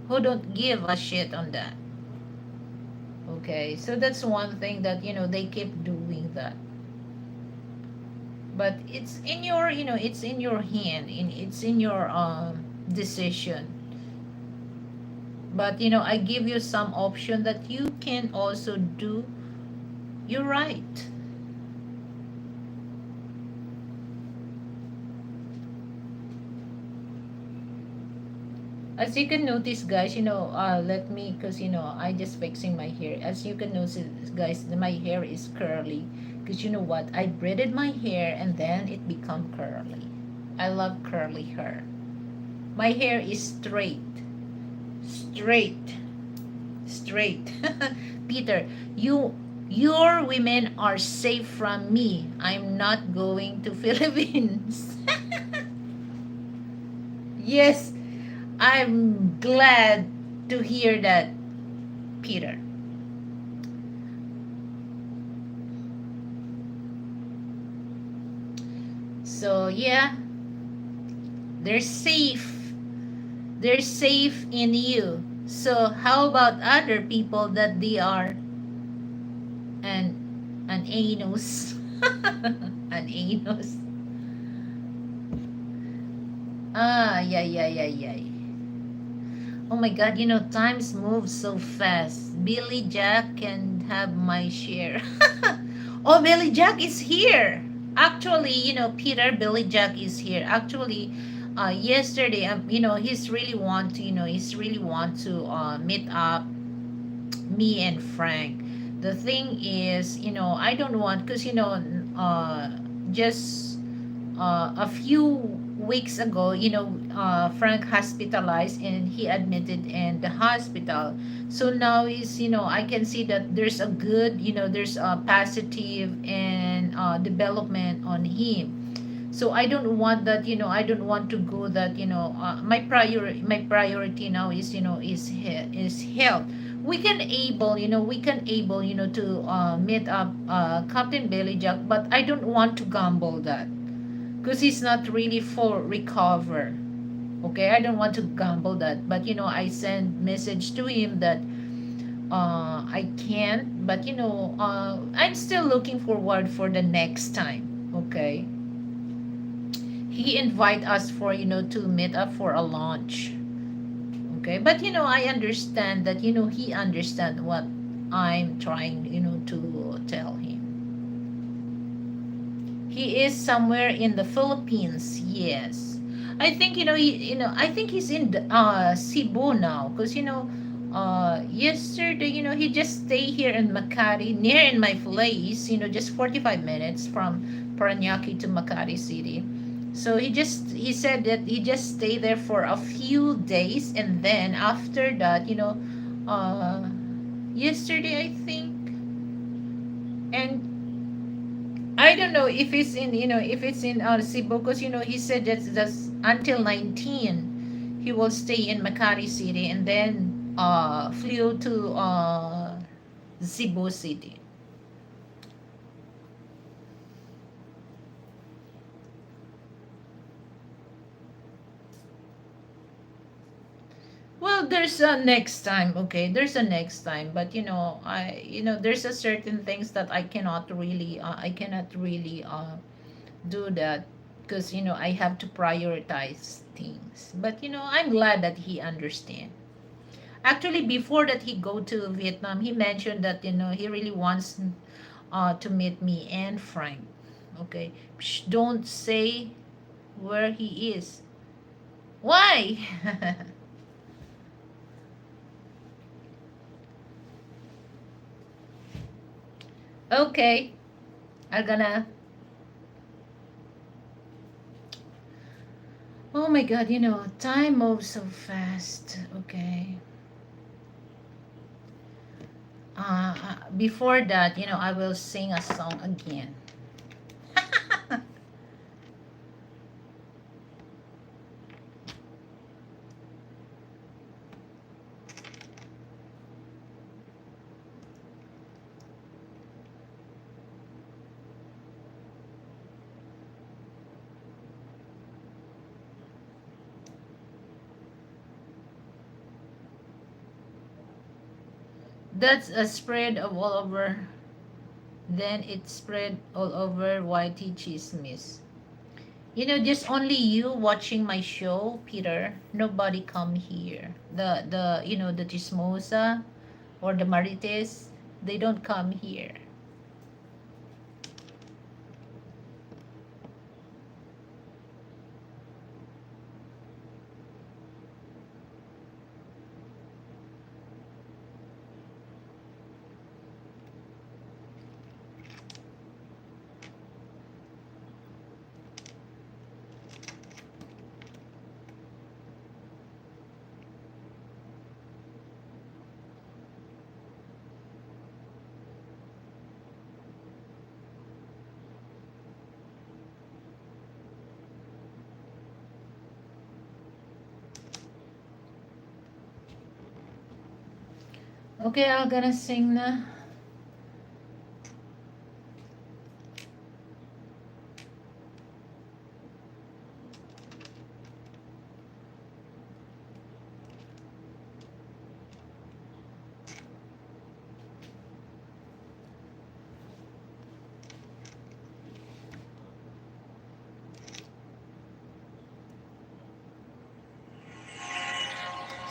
Who don't give a shit on that? Okay, so that's one thing that they keep doing that. But it's in your hand, it's in your decision. But I give you some option that you can also do. You're right. As you can notice, guys, let me, because I just fixing my hair. As you can notice, guys, my hair is curly, because you know what, I braided my hair and then it become curly. I love curly hair. My hair is straight, straight. Peter, your women are safe from me. I'm not going to Philippines. Yes, I'm glad to hear that, Peter. So yeah, they're safe. They're safe in you. So how about other people that they are an an anus? An anus. Ah, yeah, yeah, yeah, yeah. Oh my God, times move so fast. Billy Jack can have my share. Oh, Billy Jack is here. Actually, Peter, Billy Jack is here. Actually, yesterday, he's really want to meet up me and Frank. The thing is, I don't want, because, just a few weeks ago, Frank hospitalized and he admitted in the hospital. So now is, I can see that there's a good, there's a positive and development on him. So I don't want that, I don't want to go that, my priority now is, is health. We can able to meet up Captain Billy Jack, but I don't want to gamble that because he's not really for recover. Okay, I don't want to gamble that, but I send message to him that I can't, but I'm still looking forward for the next time. Okay, he invite us for to meet up for a lunch. Okay, but I understand that he understand what I'm trying to tell him. He is somewhere in the Philippines. Yes, I think I think he's in Cebu now, because yesterday he just stay here in Makati, near in my place, just 45 minutes from Paranaque to Makati City. So he said that he just stay there for a few days, and then after that, uh yesterday I think. And I don't know if it's in if it's in Cebu, because he said that's until 19 he will stay in Makati City, and then flew to Cebu City. Well, there's a next time, okay? There's a next time, but there's a certain things that I cannot really do that, because I have to prioritize things. But I'm glad that he understand. Actually, before that he go to Vietnam, he mentioned that he really wants to meet me and Frank. Okay, Shh, don't say where he is. Why? Okay, I'm gonna. Oh my God, time moves so fast. Okay. Before that, I will sing a song again. That's a spread of all over. Then it spread all over whitey chismis. Just only you watching my show, Peter. Nobody come here. The chismosa or the marites, they don't come here. Okay, I'm gonna sing na.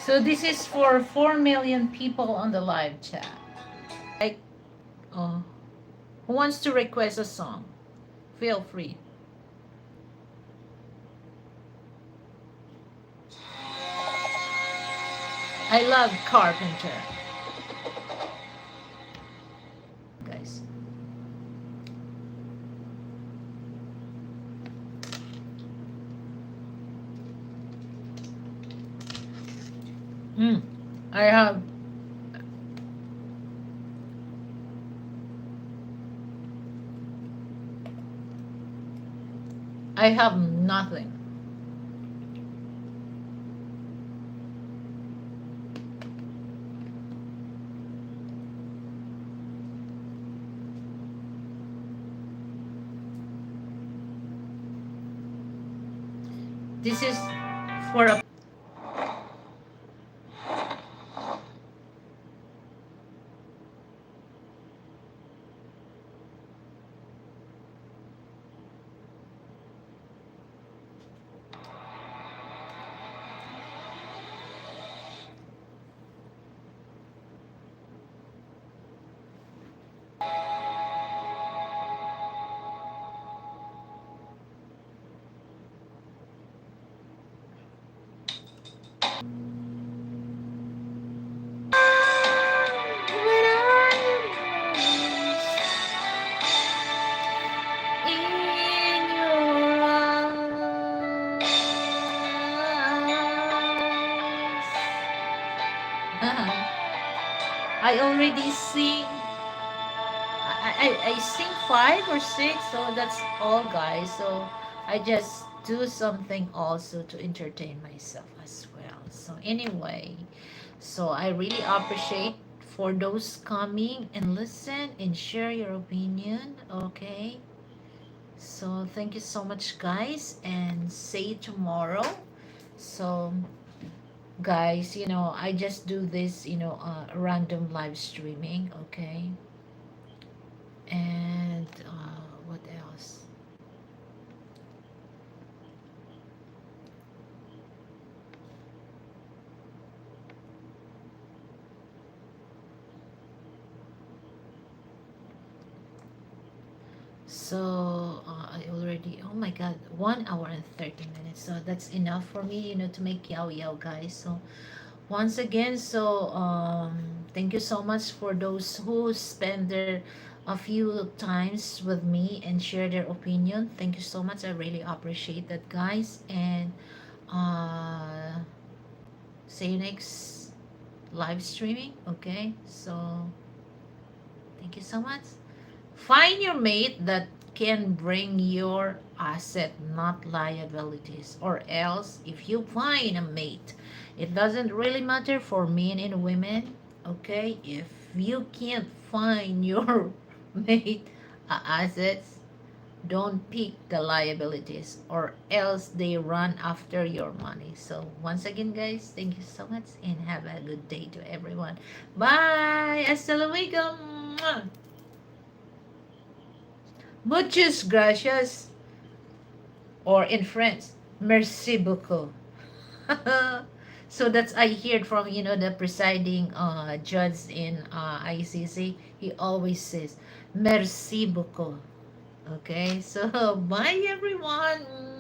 So this is for 4 million people on the live chat. Like, oh, who wants to request a song? Feel free. I love Carpenter, guys. Mm. I have I have nothing. This is for a in your eyes. I already sing. I sing five or six, so that's all, guys. So I just do something also to entertain myself as well. So anyway, so I really appreciate for those coming and listen and share your opinion. Okay. So thank you so much, guys, and see you tomorrow. So guys, I just do this, random live streaming. Okay. And what else? So I already, oh my god, 1 hour and 30 minutes. So that's enough for me, to make yow yow, guys. So once again, so thank you so much for those who spend their a few times with me and share their opinion. Thank you so much. I really appreciate that, guys. And uh, see you next live streaming. Okay, so thank you so much. Find your mate that can bring your asset, not liabilities. Or else, if you find a mate, it doesn't really matter for men and women. Okay, if you can't find your mate assets, don't pick the liabilities, or else they run after your money. So once again, guys, thank you so much and have a good day to everyone. Bye. Hasta luego. Mwah. Muchas gracias, or in French, merci beaucoup. So that's I heard from the presiding judge in ICC. He always says merci beaucoup. Okay, so bye everyone.